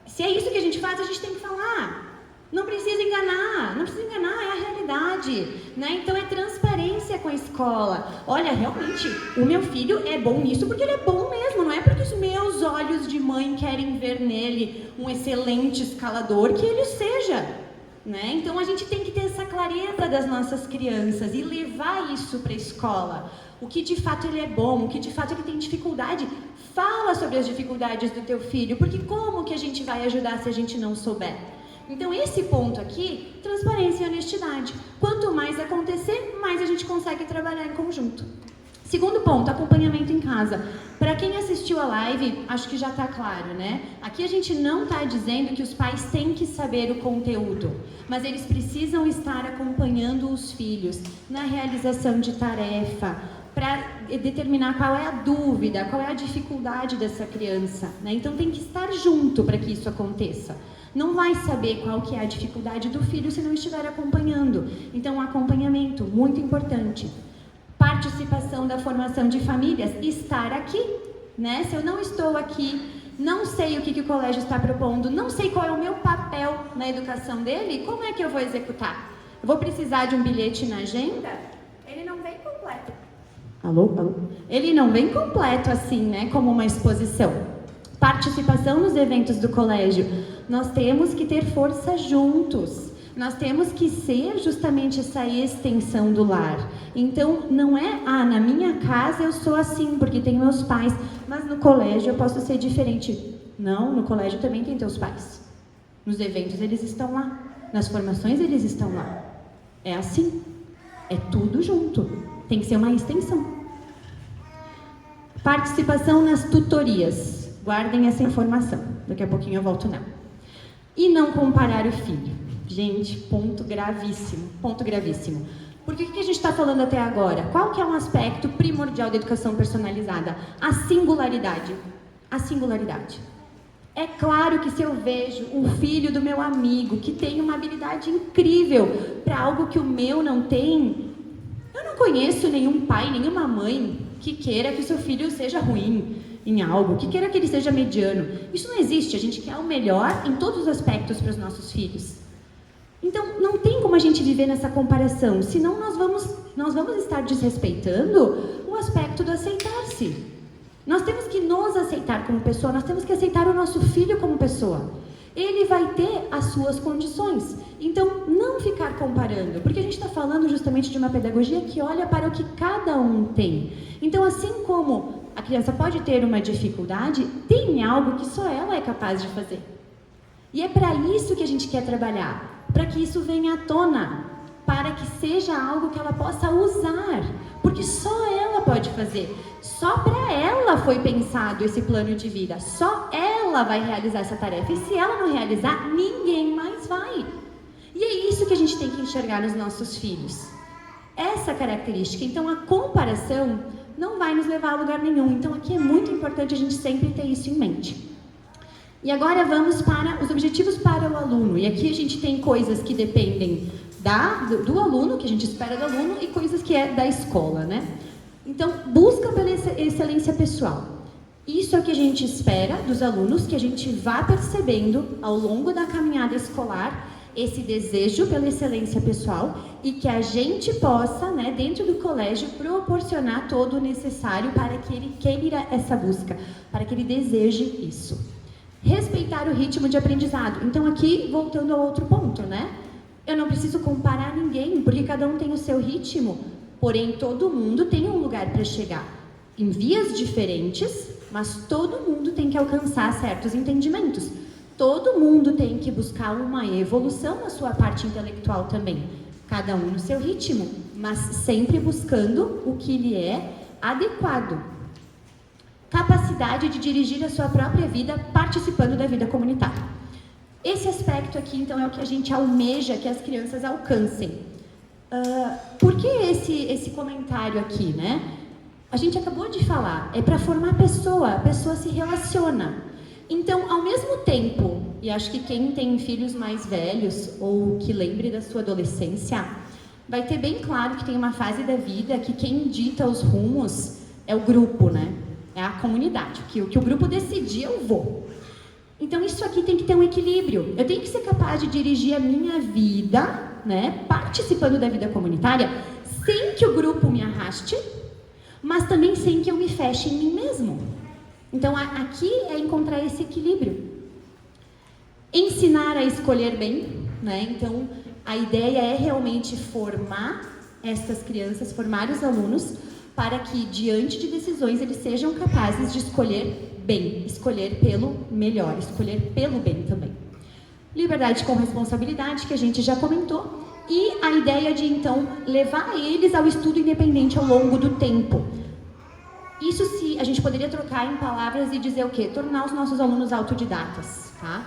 Se é isso que a gente faz, a gente tem que falar. Não precisa enganar, é a realidade, né? Então é transparência com a escola. Olha, realmente, o meu filho é bom nisso porque ele é bom mesmo, não é porque os meus olhos de mãe querem ver nele um excelente escalador que ele seja, né? Então a gente tem que ter essa clareza das nossas crianças e levar isso para a escola. O que de fato ele é bom, o que de fato ele tem dificuldade. Fala sobre as dificuldades do teu filho, porque como que a gente vai ajudar se a gente não souber? Então esse ponto aqui, transparência e honestidade. Quanto mais acontecer, mais a gente consegue trabalhar em conjunto. Segundo ponto, acompanhamento em casa. Para quem assistiu a live, acho que já está claro, né? Aqui a gente não está dizendo que os pais têm que saber o conteúdo, mas eles precisam estar acompanhando os filhos na realização de tarefa, para determinar qual é a dúvida, qual é a dificuldade dessa criança, né? Então tem que estar junto para que isso aconteça. Não vai saber qual que é a dificuldade do filho se não estiver acompanhando. Então, acompanhamento, muito importante. Participação da formação de famílias, estar aqui, né? Se eu não estou aqui, não sei o que o colégio está propondo, não sei qual é o meu papel na educação dele, como é que eu vou executar? Eu vou precisar de um bilhete na agenda? Ele não vem completo. Alô? Ele não vem completo assim, né? Como uma exposição. Participação nos eventos do colégio. Nós temos que ter força juntos. Nós temos que ser justamente essa extensão do lar. Então, não é, na minha casa eu sou assim, porque tenho meus pais, mas no colégio eu posso ser diferente. Não, no colégio também tem teus pais. Nos eventos eles estão lá. Nas formações eles estão lá. É assim. É tudo junto. Tem que ser uma extensão. Participação nas tutorias. Guardem essa informação. Daqui a pouquinho eu volto nela. E não comparar o filho. Gente, ponto gravíssimo. Ponto gravíssimo. Porque o que a gente está falando até agora? Qual que é um aspecto primordial da educação personalizada? A singularidade. A singularidade. É claro que se eu vejo um filho do meu amigo que tem uma habilidade incrível para algo que o meu não tem, eu não conheço nenhum pai, nenhuma mãe que queira que o seu filho seja ruim em algo, que queira que ele seja mediano. Isso não existe. A gente quer o melhor em todos os aspectos para os nossos filhos. Então, não tem como a gente viver nessa comparação, senão nós vamos estar desrespeitando o aspecto do aceitar-se. Nós temos que nos aceitar como pessoa, nós temos que aceitar o nosso filho como pessoa. Ele vai ter as suas condições. Então, não ficar comparando, porque a gente está falando justamente de uma pedagogia que olha para o que cada um tem. Então, assim como a criança pode ter uma dificuldade, tem algo que só ela é capaz de fazer. E é para isso que a gente quer trabalhar, para que isso venha à tona, para que seja algo que ela possa usar, porque só ela pode fazer. Só para ela foi pensado esse plano de vida, só ela vai realizar essa tarefa. E se ela não realizar, ninguém mais vai. E é isso que a gente tem que enxergar nos nossos filhos. Essa característica. Então, a comparação não vai nos levar a lugar nenhum. Então, aqui é muito importante a gente sempre ter isso em mente. E agora vamos para os objetivos para o aluno. E aqui a gente tem coisas que dependem do aluno, que a gente espera do aluno, e coisas que é da escola, né? Então, busca pela excelência pessoal. Isso é o que a gente espera dos alunos, que a gente vá percebendo ao longo da caminhada escolar esse desejo pela excelência pessoal e que a gente possa, né, dentro do colégio, proporcionar todo o necessário para que ele queira essa busca, para que ele deseje isso. Respeitar o ritmo de aprendizado. Então, aqui, voltando ao outro ponto, né? Eu não preciso comparar ninguém, porque cada um tem o seu ritmo, porém, todo mundo tem um lugar para chegar. Em vias diferentes, mas todo mundo tem que alcançar certos entendimentos. Todo mundo tem que buscar uma evolução na sua parte intelectual também. Cada um no seu ritmo, mas sempre buscando o que lhe é adequado. Capacidade de dirigir a sua própria vida participando da vida comunitária. Esse aspecto aqui, então, é o que a gente almeja que as crianças alcancem. Por que esse comentário aqui, né? A gente acabou de falar, é para formar a pessoa se relaciona. Então, ao mesmo tempo, e acho que quem tem filhos mais velhos ou que lembre da sua adolescência, vai ter bem claro que tem uma fase da vida que quem dita os rumos é o grupo, né? É a comunidade. O que o grupo decidir, eu vou. Então, isso aqui tem que ter um equilíbrio. Eu tenho que ser capaz de dirigir a minha vida, né, participando da vida comunitária, sem que o grupo me arraste, mas também sem que eu me feche em mim mesmo. Então, aqui é encontrar esse equilíbrio. Ensinar a escolher bem, né? Então, a ideia é realmente formar essas crianças, formar os alunos, para que, diante de decisões, eles sejam capazes de escolher bem, escolher pelo melhor, escolher pelo bem também. Liberdade com responsabilidade, que a gente já comentou, e a ideia de, então, levar eles ao estudo independente ao longo do tempo. Isso se a gente poderia trocar em palavras e dizer o quê? Tornar os nossos alunos autodidatas, tá?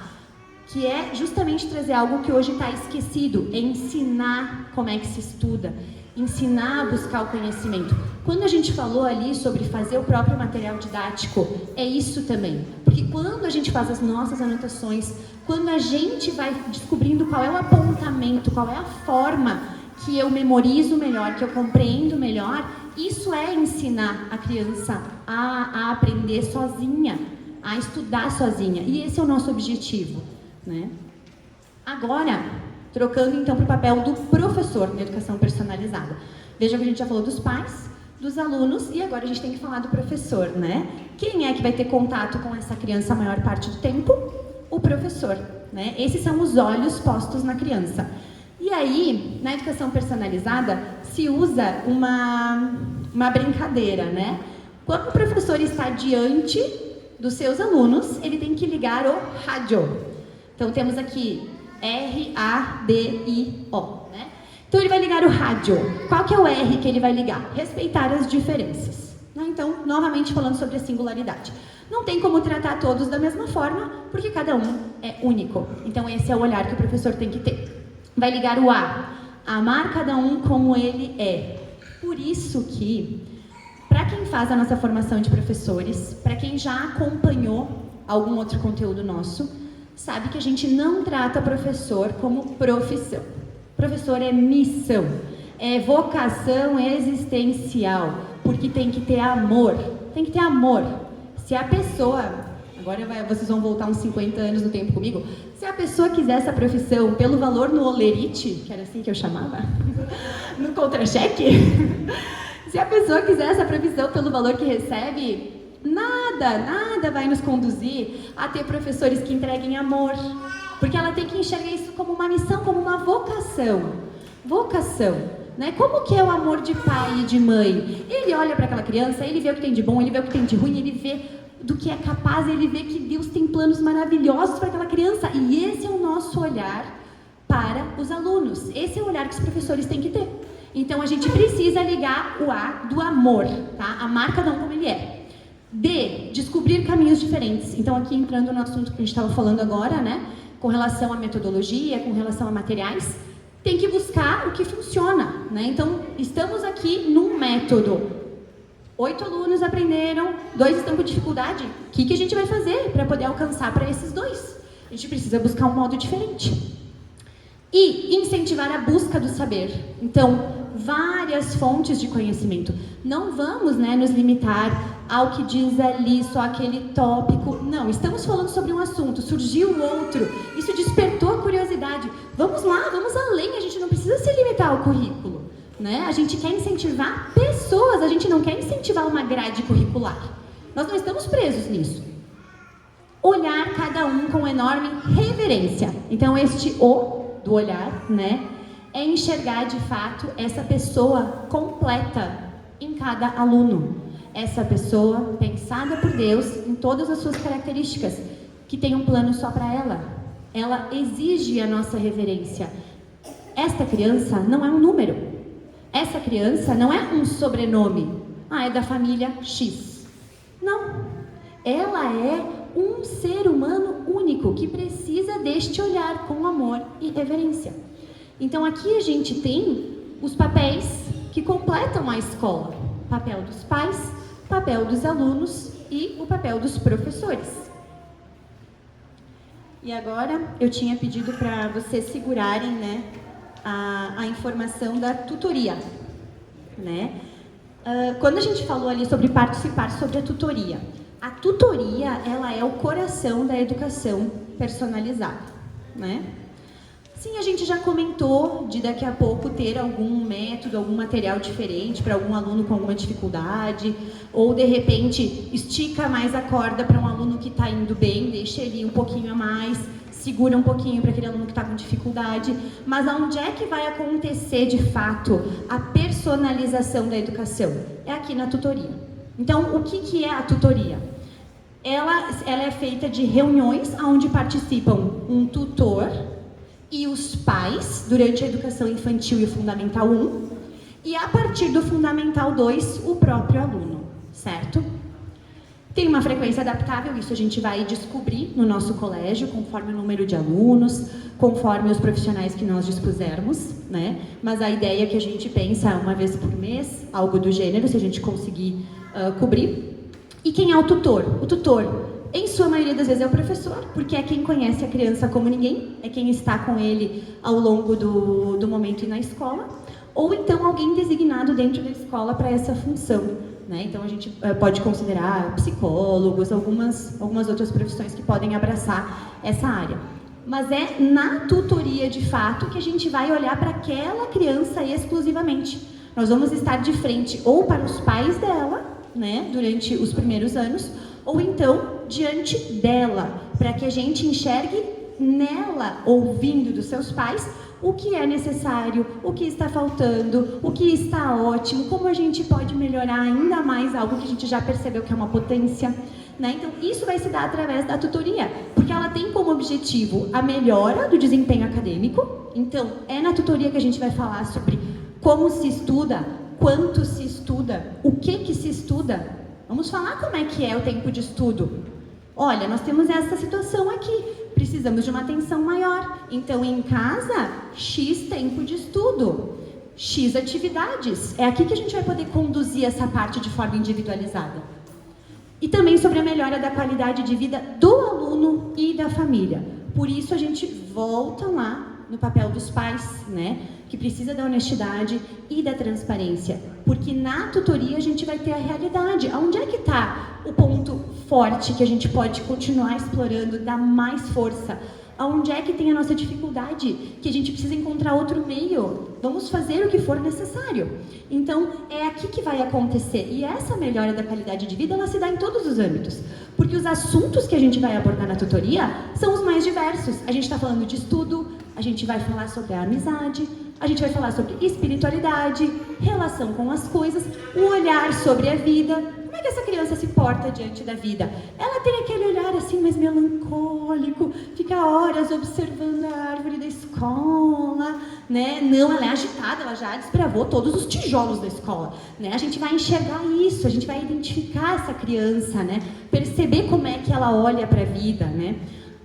Que é justamente trazer algo que hoje está esquecido, é ensinar como é que se estuda, ensinar a buscar o conhecimento. Quando a gente falou ali sobre fazer o próprio material didático, é isso também. Porque quando a gente faz as nossas anotações, quando a gente vai descobrindo qual é o apontamento, qual é a forma que eu memorizo melhor, que eu compreendo melhor, isso é ensinar a criança a aprender sozinha, a estudar sozinha. E esse é o nosso objetivo, né? Agora, trocando então para o papel do professor na educação personalizada. Veja que a gente já falou dos pais, dos alunos, e agora a gente tem que falar do professor, né? Quem é que vai ter contato com essa criança a maior parte do tempo? O professor, né? Esses são os olhos postos na criança. E aí, na educação personalizada, se usa uma brincadeira, né? Quando o professor está diante dos seus alunos, ele tem que ligar o rádio. Então, temos aqui R-A-D-I-O, né? Então, ele vai ligar o rádio. Qual que é o R que ele vai ligar? Respeitar as diferenças. Então, novamente falando sobre a singularidade. Não tem como tratar todos da mesma forma, porque cada um é único. Então, esse é o olhar que o professor tem que ter. Vai ligar o A. Amar cada um como ele é. Por isso que, para quem faz a nossa formação de professores, para quem já acompanhou algum outro conteúdo nosso, sabe que a gente não trata professor como profissão. Professor é missão, é vocação existencial, porque tem que ter amor. Tem que ter amor. Se a pessoa... Agora vocês vão voltar uns 50 anos no tempo comigo. Se a pessoa quiser essa profissão pelo valor no olerite, que era assim que eu chamava, no contra-cheque, se a pessoa quiser essa profissão pelo valor que recebe, nada vai nos conduzir a ter professores que entreguem amor. Porque ela tem que enxergar isso como uma missão, como uma vocação. Vocação, né? Como que é o amor de pai e de mãe? Ele olha para aquela criança, ele vê o que tem de bom, ele vê o que tem de ruim, ele vê do que é capaz, ele vê que Deus tem planos maravilhosos para aquela criança. E esse é o nosso olhar para os alunos. Esse é o olhar que os professores têm que ter. Então, a gente precisa ligar o A do amor, tá? Amar cada um como ele é. D, descobrir caminhos diferentes. Então, aqui entrando no assunto que a gente estava falando agora, né? Com relação à metodologia, com relação a materiais, tem que buscar o que funciona, né? Então, estamos aqui num método. 8 alunos aprenderam, 2 estão com dificuldade. O que a gente vai fazer para poder alcançar para esses 2? A gente precisa buscar um modo diferente. E incentivar a busca do saber. Então, várias fontes de conhecimento. Não vamos, né, nos limitar ao que diz ali, só aquele tópico. Não, estamos falando sobre um assunto, surgiu outro. Isso despertou a curiosidade. Vamos lá, vamos além. A gente não precisa se limitar ao currículo. Né? A gente quer incentivar pessoas, a gente não quer incentivar uma grade curricular. Nós não estamos presos nisso. Olhar cada um com enorme reverência. Então, este O do olhar, né, é enxergar de fato essa pessoa completa em cada aluno. Essa pessoa pensada por Deus em todas as suas características, que tem um plano só para ela. Ela exige a nossa reverência. Esta criança não é um número. Essa criança não é um sobrenome. É da família X. Não. Ela é um ser humano único que precisa deste olhar com amor e reverência. Então aqui a gente tem os papéis que completam a escola: papel dos pais, papel dos alunos e o papel dos professores. E agora eu tinha pedido para vocês segurarem, né, a informação da tutoria, né? Quando a gente falou ali sobre participar sobre a tutoria ela é o coração da educação personalizada, né? Sim, a gente já comentou de daqui a pouco ter algum método, algum material diferente para algum aluno com alguma dificuldade, ou de repente estica mais a corda para um aluno que está indo bem, deixa ele um pouquinho a mais, segura um pouquinho para aquele aluno que está com dificuldade. Mas aonde é que vai acontecer de fato a personalização da educação? É aqui na tutoria. Então, o que é a tutoria? Ela é feita de reuniões onde participam um tutor e os pais durante a educação infantil e o Fundamental 1, e a partir do Fundamental 2, o próprio aluno, certo? Tem uma frequência adaptável, isso a gente vai descobrir no nosso colégio, conforme o número de alunos, conforme os profissionais que nós dispusermos, né? Mas a ideia é que a gente pensa uma vez por mês, algo do gênero, se a gente conseguir cobrir. E quem é o tutor? O tutor, em sua maioria das vezes, é o professor, porque é quem conhece a criança como ninguém, é quem está com ele ao longo do momento e na escola, ou então alguém designado dentro da escola para essa função, né? Então a gente pode considerar psicólogos, algumas outras profissões que podem abraçar essa área. Mas é na tutoria, de fato, que a gente vai olhar para aquela criança exclusivamente. Nós vamos estar de frente ou para os pais dela, né, durante os primeiros anos, ou então diante dela, para que a gente enxergue nela, ouvindo dos seus pais, o que é necessário, o que está faltando, o que está ótimo, como a gente pode melhorar ainda mais algo que a gente já percebeu que é uma potência, né? Então, isso vai se dar através da tutoria, porque ela tem como objetivo a melhora do desempenho acadêmico. Então, é na tutoria que a gente vai falar sobre como se estuda, quanto se estuda, o que se estuda. Vamos falar como é que é o tempo de estudo. Olha, nós temos essa situação aqui, precisamos de uma atenção maior. Então, em casa, X tempo de estudo, X atividades. É aqui que a gente vai poder conduzir essa parte de forma individualizada. E também sobre a melhora da qualidade de vida do aluno e da família. Por isso, a gente volta lá no papel dos pais, né? Que precisa da honestidade e da transparência. Porque na tutoria a gente vai ter a realidade. Onde é que está o ponto forte que a gente pode continuar explorando, dar mais força? Onde é que tem a nossa dificuldade, que a gente precisa encontrar outro meio? Vamos fazer o que for necessário. Então, é aqui que vai acontecer. E essa melhora da qualidade de vida, ela se dá em todos os âmbitos. Porque os assuntos que a gente vai abordar na tutoria são os mais diversos. A gente está falando de estudo, a gente vai falar sobre a amizade, a gente vai falar sobre espiritualidade, relação com as coisas, o olhar sobre a vida. Como é que essa criança se porta diante da vida? Ela tem aquele olhar assim mais melancólico, fica horas observando a árvore da escola, né? Não, ela é agitada, ela já desbravou todos os tijolos da escola, né? A gente vai enxergar isso, a gente vai identificar essa criança, né? Perceber como é que ela olha para a vida, né?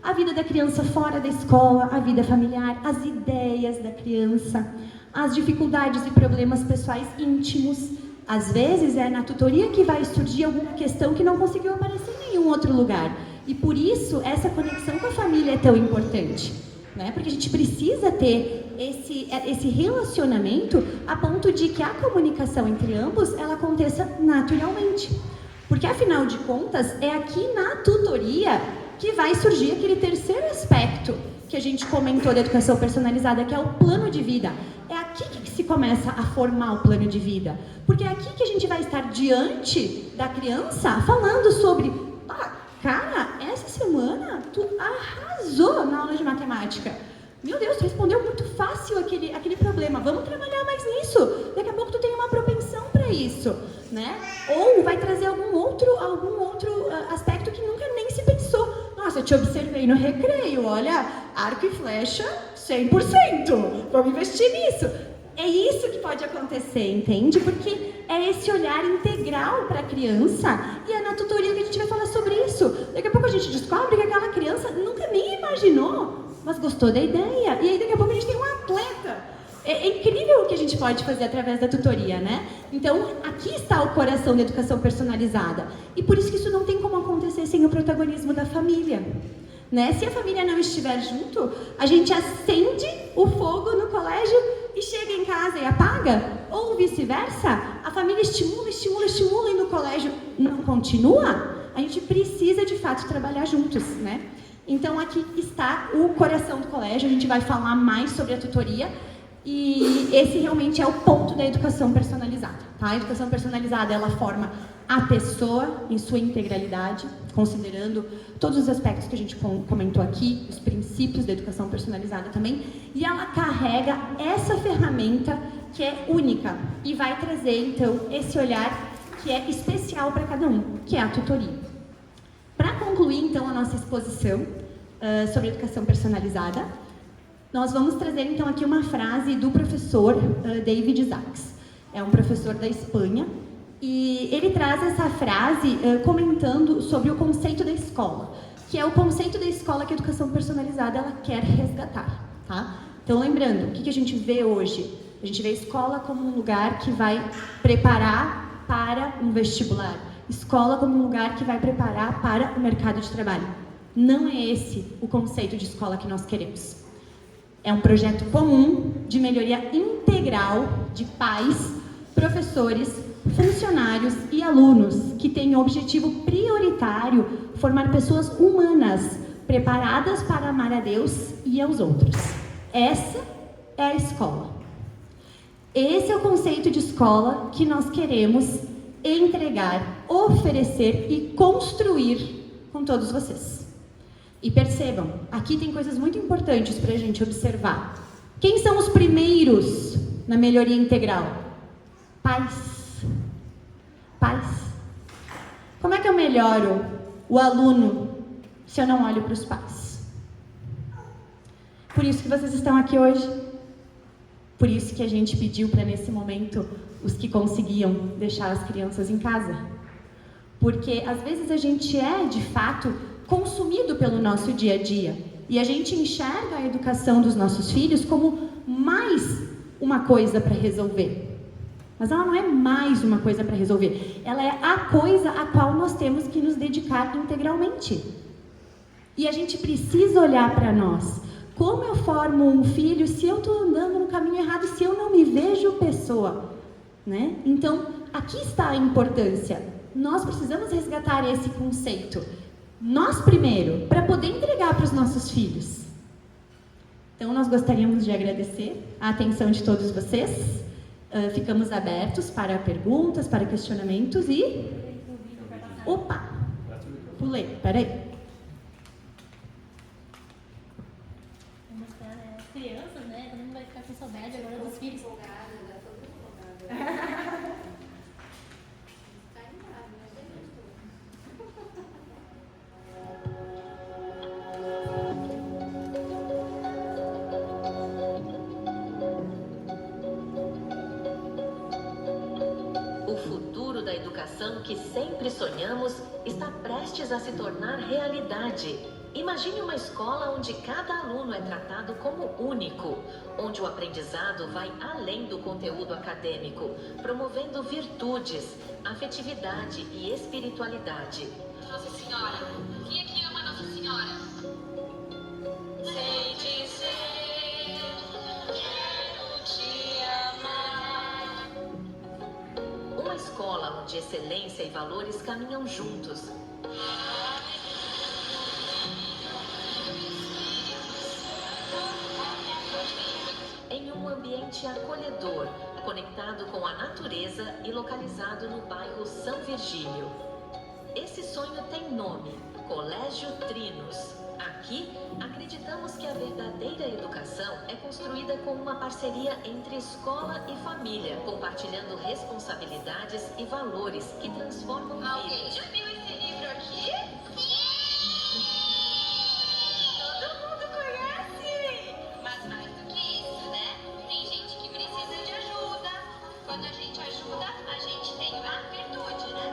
A vida da criança fora da escola, a vida familiar, as ideias da criança, as dificuldades e problemas pessoais íntimos. Às vezes é na tutoria que vai surgir alguma questão que não conseguiu aparecer em nenhum outro lugar. E por isso essa conexão com a família é tão importante, né? Porque a gente precisa ter esse relacionamento a ponto de que a comunicação entre ambos ela aconteça naturalmente. Porque afinal de contas é aqui na tutoria que vai surgir aquele terceiro aspecto que a gente comentou da educação personalizada, que é o plano de vida. É aqui que se começa a formar o plano de vida. Porque é aqui que a gente vai estar diante da criança falando sobre cara, essa semana tu arrasou na aula de matemática. Meu Deus, tu respondeu muito fácil aquele problema. Vamos trabalhar mais nisso. Daqui a pouco tu tem uma propensão para isso, né? Ou vai trazer algum outro aspecto que nunca nem se pensou. Nossa, eu te observei no recreio, olha, arco e flecha 100%. Vamos investir nisso. É isso que pode acontecer, entende? Porque é esse olhar integral para a criança e é na tutoria que a gente vai falar sobre isso. Daqui a pouco a gente descobre que aquela criança nunca nem imaginou, mas gostou da ideia. E aí daqui a pouco a gente tem um atleta. É incrível o que a gente pode fazer através da tutoria, né? Então, aqui está o coração da educação personalizada. E por isso que isso não tem como acontecer sem o protagonismo da família. Né? Se a família não estiver junto, a gente acende o fogo no colégio e chega em casa e apaga, ou vice-versa, a família estimula e no colégio não continua, a gente precisa de fato trabalhar juntos, né? Então aqui está o coração do colégio, a gente vai falar mais sobre a tutoria e esse realmente é o ponto da educação personalizada, tá? A educação personalizada, ela forma a pessoa em sua integralidade, considerando todos os aspectos que a gente comentou aqui, os princípios da educação personalizada também, e ela carrega essa ferramenta que é única e vai trazer, então, esse olhar que é especial para cada um, que é a tutoria. Para concluir, então, a nossa exposição sobre educação personalizada, nós vamos trazer, então, aqui uma frase do professor David Sachs. É um professor da Espanha, e ele traz essa frase comentando sobre o conceito da escola, que é o conceito da escola que a educação personalizada ela quer resgatar, tá? Então, lembrando, o que a gente vê hoje? A gente vê a escola como um lugar que vai preparar para um vestibular, escola como um lugar que vai preparar para o mercado de trabalho. Não é esse o conceito de escola que nós queremos. É um projeto comum de melhoria integral de pais, professores, funcionários e alunos que têm o objetivo prioritário formar pessoas humanas, preparadas para amar a Deus e aos outros. Essa é a escola. Esse é o conceito de escola que nós queremos entregar, oferecer e construir com todos vocês. E percebam, aqui tem coisas muito importantes para a gente observar. Quem são os primeiros na melhoria integral? Pais. Pais. Como é que eu melhoro o aluno se eu não olho para os pais? Por isso que vocês estão aqui hoje. Por isso que a gente pediu para, nesse momento, os que conseguiam deixar as crianças em casa. Porque, às vezes, a gente é, de fato, consumido pelo nosso dia a dia. E a gente enxerga a educação dos nossos filhos como mais uma coisa para resolver. Mas ela não é mais uma coisa para resolver. Ela é a coisa a qual nós temos que nos dedicar integralmente. E a gente precisa olhar para nós. Como eu formo um filho se eu estou andando no caminho errado, se eu não me vejo pessoa? Né? Então, aqui está a importância. Nós precisamos resgatar esse conceito. Nós primeiro, para poder entregar para os nossos filhos. Então, nós gostaríamos de agradecer a atenção de todos vocês. Ficamos abertos para perguntas, para questionamentos e... Opa! Pulei, peraí. Vamos mostrar as crianças, né? Todo mundo vai ficar com saudade agora dos filhos. O futuro da educação que sempre sonhamos está prestes a se tornar realidade. Imagine uma escola onde cada aluno é tratado como único, onde o aprendizado vai além do conteúdo acadêmico, promovendo virtudes, afetividade e espiritualidade. Nossa Senhora, quem aqui ama Nossa Senhora? Sei dizer, quero te amar. Uma escola onde excelência e valores caminham juntos. Em um ambiente acolhedor, conectado com a natureza e localizado no bairro São Virgílio. Esse sonho tem nome, Colégio Trinos. Aqui, acreditamos que a verdadeira educação é construída com uma parceria entre escola e família, compartilhando responsabilidades e valores que transformam vidas. Alguém já viu esse livro aqui? Todo mundo conhece! Mas mais do que isso, né? Tem gente que precisa de ajuda. Quando a gente ajuda, a gente tem a virtude, né?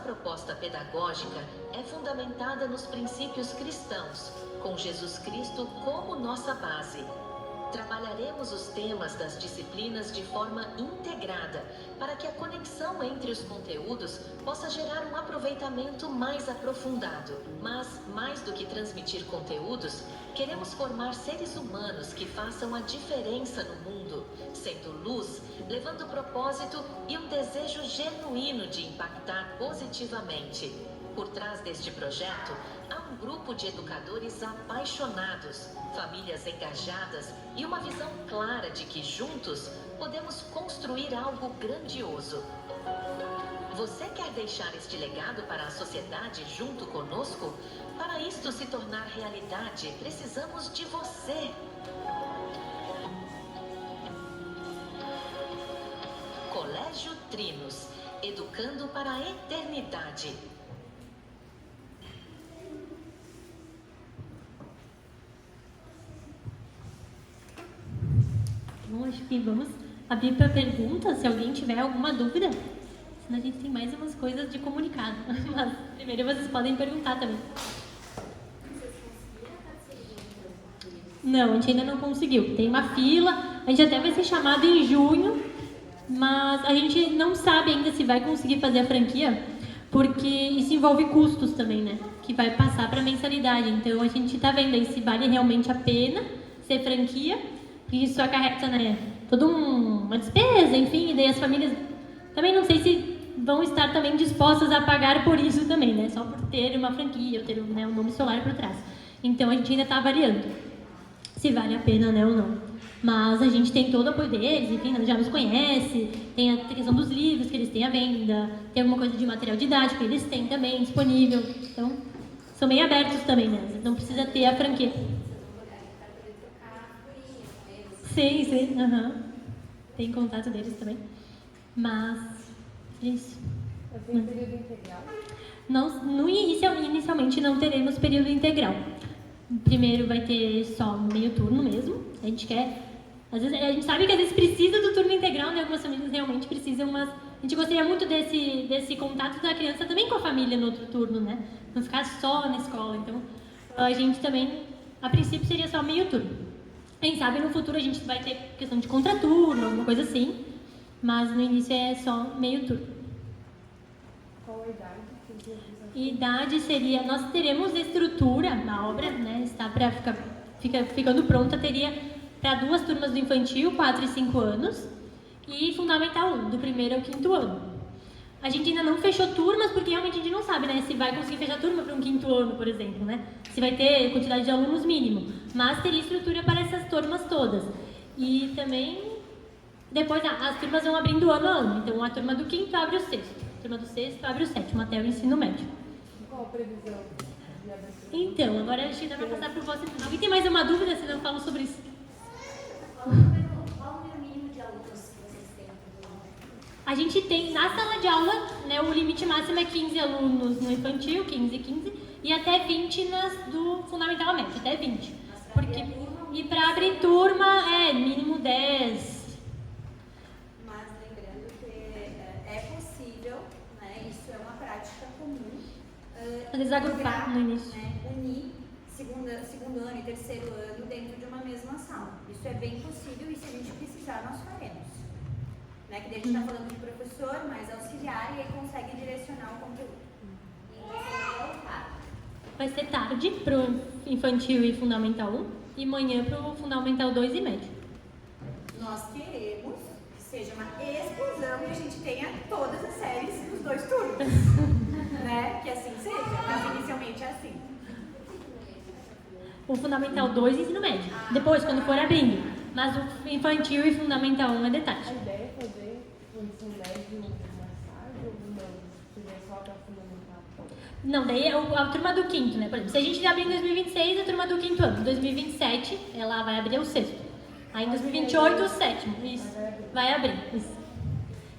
proposta pedagógica é fundamentada nos princípios cristãos, com Jesus Cristo como nossa base. Trabalharemos os temas das disciplinas de forma integrada, para que a conexão entre os conteúdos possa gerar um aproveitamento mais aprofundado. Mas, mais do que transmitir conteúdos, queremos formar seres humanos que façam a diferença no mundo, sendo luz, levando propósito e um desejo genuíno de impactar positivamente. Por trás deste projeto, há um grupo de educadores apaixonados, famílias engajadas e uma visão clara de que juntos podemos construir algo grandioso. Você quer deixar este legado para a sociedade junto conosco? Para isto se tornar realidade, precisamos de você. Colégio Trinos, educando para a eternidade. Bom, acho que vamos abrir para perguntas, se alguém tiver alguma dúvida. Senão a gente tem mais umas coisas de comunicado. Mas primeiro vocês podem perguntar também. Não, a gente ainda não conseguiu. Tem uma fila, a gente até vai ser chamado em junho, mas a gente não sabe ainda se vai conseguir fazer a franquia, porque isso envolve custos também, né? Que vai passar para mensalidade. Então a gente está vendo aí se vale realmente a pena ser franquia. E isso acarreta, né, toda uma despesa, enfim, e daí as famílias também não sei se vão estar também dispostas a pagar por isso também, né, só por ter uma franquia, ou ter, né, um nome solar por trás. Então a gente ainda está avaliando se vale a pena, né, ou não. Mas a gente tem todo o apoio deles, enfim, já nos conhece, tem a questão dos livros que eles têm à venda, tem alguma coisa de material didático que eles têm também disponível. Então, são bem abertos também, né, não precisa ter a franquia. Sim, sim, tem contato deles também. Mas, isso. Tem período integral? Não, inicialmente não teremos período integral. Primeiro vai ter só meio turno mesmo. A gente quer... Às vezes, a gente sabe que às vezes precisa do turno integral, né? Algumas famílias realmente precisam, mas a gente gostaria muito desse contato da criança também com a família no outro turno, né? Não ficar só na escola. Então, a gente também, a princípio, seria só meio turno. Quem sabe no futuro a gente vai ter questão de contraturno, alguma coisa assim, mas no início é só meio turno. Qual a idade? Idade seria, nós teremos estrutura na obra, né? Está para ficando pronta, teria para 2 turmas do infantil, 4 e 5 anos, e fundamental 1, do 1º ao 5º ano. A gente ainda não fechou turmas, porque realmente a gente não sabe, né, se vai conseguir fechar turma para um 5º ano, por exemplo, né? Se vai ter quantidade de alunos mínimo. Mas teria estrutura para essas turmas todas. E também, depois, as turmas vão abrindo ano a ano. Então, a turma do 5º abre o 6º. A turma do 6º abre o 7º, até o ensino médio. Qual a previsão de abertura? Então, agora a gente ainda vai passar por você. Alguém tem mais uma dúvida, se não falo sobre isso? Qual o número mínimo de alunos que vocês têm? A gente tem, na sala de aula, né, o limite máximo é 15 alunos no infantil, 15, e até 20 do fundamental médio, até 20. Porque, e para abrir turma, mínimo 10. Mas lembrando que é possível, né, isso é uma prática comum, Às vezes agrupar no início. né, unir segundo ano e terceiro ano dentro de uma mesma sala. Isso é bem possível e se a gente precisar, nós faremos. Né, que daí a gente está falando de professor, mais auxiliar e aí consegue direcionar o conteúdo. Vai ser tarde para o infantil e fundamental 1 e manhã para o fundamental 2 e médio. Nós queremos que seja uma exclusão e a gente tenha todas as séries nos 2 turnos. Né? Que assim seja, mas inicialmente é assim. O fundamental 2 e ensino médio. Depois, quando for abrindo. Mas o infantil e fundamental 1 é de A tarde. ideia é fazer o ensino médio mais tarde ou não? Seria só para fundamental? Não, daí é a turma do 5º, né? Por exemplo, se a gente abrir em 2026, a turma do 5º ano. Em 2027, ela vai abrir o 6º. Aí em 2028, o 7º. Isso. Vai abrir. Isso.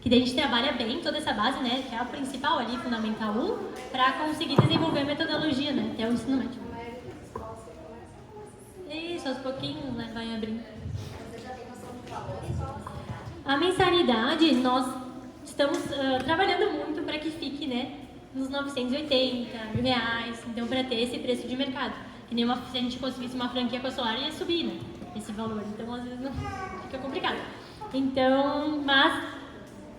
Que daí a gente trabalha bem toda essa base, né? Que é a principal ali, fundamental 1, para conseguir desenvolver a metodologia, né? Até o ensino médio. Isso, aos pouquinhos, né? Vai abrindo. A mensalidade, nós estamos trabalhando muito para que fique, né? nos 980 mil reais, então para ter esse preço de mercado. Que nem se a gente conseguisse uma franquia com a Solar, ia subir, né, esse valor, então às vezes não fica complicado. Então, mas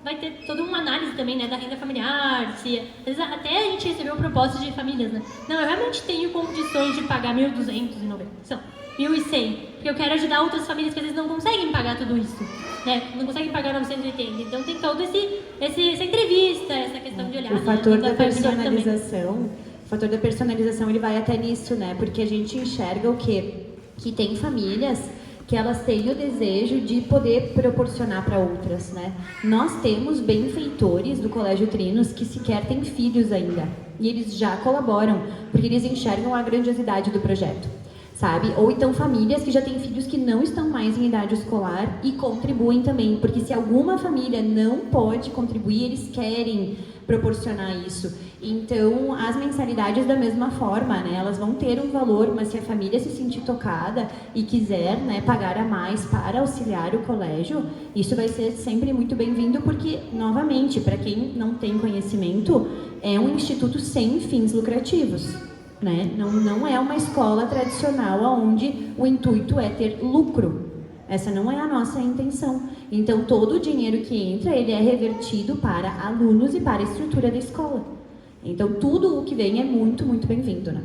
vai ter toda uma análise também, né, da renda familiar, se, às vezes até a gente recebeu propostas de famílias, né, não, eu realmente tenho condições de pagar 1.290, são 1.100, porque eu quero ajudar outras famílias que às vezes não conseguem pagar tudo isso, né, não conseguem pagar 980, então tem todo essa entrevista, essa questão de olhar, o fator da personalização. O fator da personalização, ele vai até nisso, né, porque a gente enxerga o quê? Que tem famílias que elas têm o desejo de poder proporcionar para outras, né? Nós temos benfeitores do Colégio Trinos que sequer têm filhos ainda, e eles já colaboram, porque eles enxergam a grandiosidade do projeto, sabe? Ou então famílias que já têm filhos que não estão mais em idade escolar e contribuem também, porque se alguma família não pode contribuir, eles querem proporcionar isso. Então, as mensalidades da mesma forma, né? Elas vão ter um valor, mas se a família se sentir tocada e quiser, né, pagar a mais para auxiliar o colégio, isso vai ser sempre muito bem-vindo, porque, novamente, para quem não tem conhecimento, é um instituto sem fins lucrativos, né? Não é uma escola tradicional onde o intuito é ter lucro. Essa não é a nossa intenção. Então, todo o dinheiro que entra, ele é revertido para alunos e para a estrutura da escola. Então, tudo o que vem é muito, muito bem-vindo, né?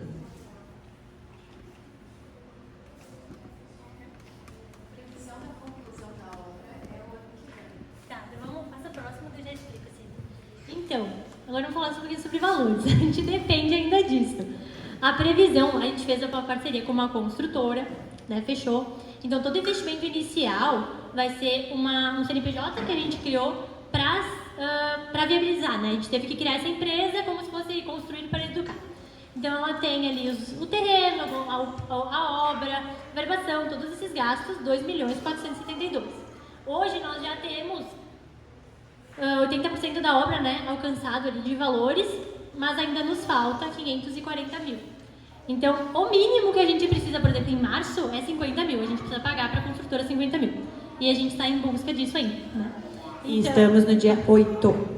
Tá, então vamos, passa a próxima que eu já explico assim. Então, agora vamos falar um pouquinho sobre valores. A gente depende ainda disso. A previsão, a gente fez uma parceria com uma construtora, né, fechou. Então, todo investimento inicial vai ser um CNPJ que a gente criou para viabilizar, né? A gente teve que criar essa empresa como se fosse construir para educar. Então, ela tem ali o terreno, a obra, a verbação, todos esses gastos, 2.472.000. Hoje, nós já temos 80% da obra, né, alcançado ali de valores, mas ainda nos falta 540 mil. Então, o mínimo que a gente precisa, por exemplo, em março, é 50 mil. A gente precisa pagar para a construtora 50 mil. E a gente está em busca disso ainda, né? E estamos no dia 8.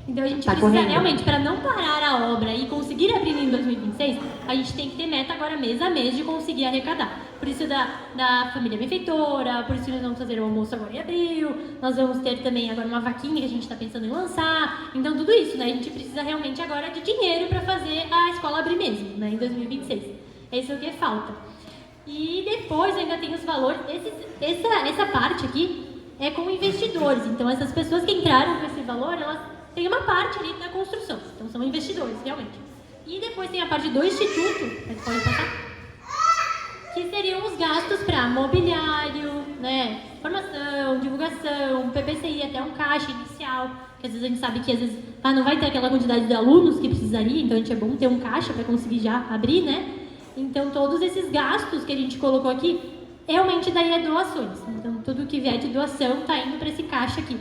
Então, a gente Tá precisa correndo. realmente, para não parar a obra e conseguir abrir em 2026, a gente tem que ter meta agora mês a mês de conseguir arrecadar. Por isso da família benfeitora, por isso nós vamos fazer o almoço agora em abril, nós vamos ter também agora uma vaquinha que a gente está pensando em lançar. Então, tudo isso, né? A gente precisa realmente agora de dinheiro para fazer a escola abrir mesmo, né? Em 2026. É isso que falta. E depois ainda tem os valores. Essa parte aqui é com investidores. Então, essas pessoas que entraram com esse valor, elas têm uma parte ali da construção. Então, são investidores, realmente. E depois tem a parte do instituto, pode passar, que seriam os gastos para mobiliário, né, formação, divulgação, PPCI, até um caixa inicial, que às vezes a gente sabe que às vezes não vai ter aquela quantidade de alunos que precisaria, então a gente é bom ter um caixa para conseguir já abrir, né? Então, todos esses gastos que a gente colocou aqui, realmente daí é doações. Então, tudo que vier de doação está indo para esse caixa aqui.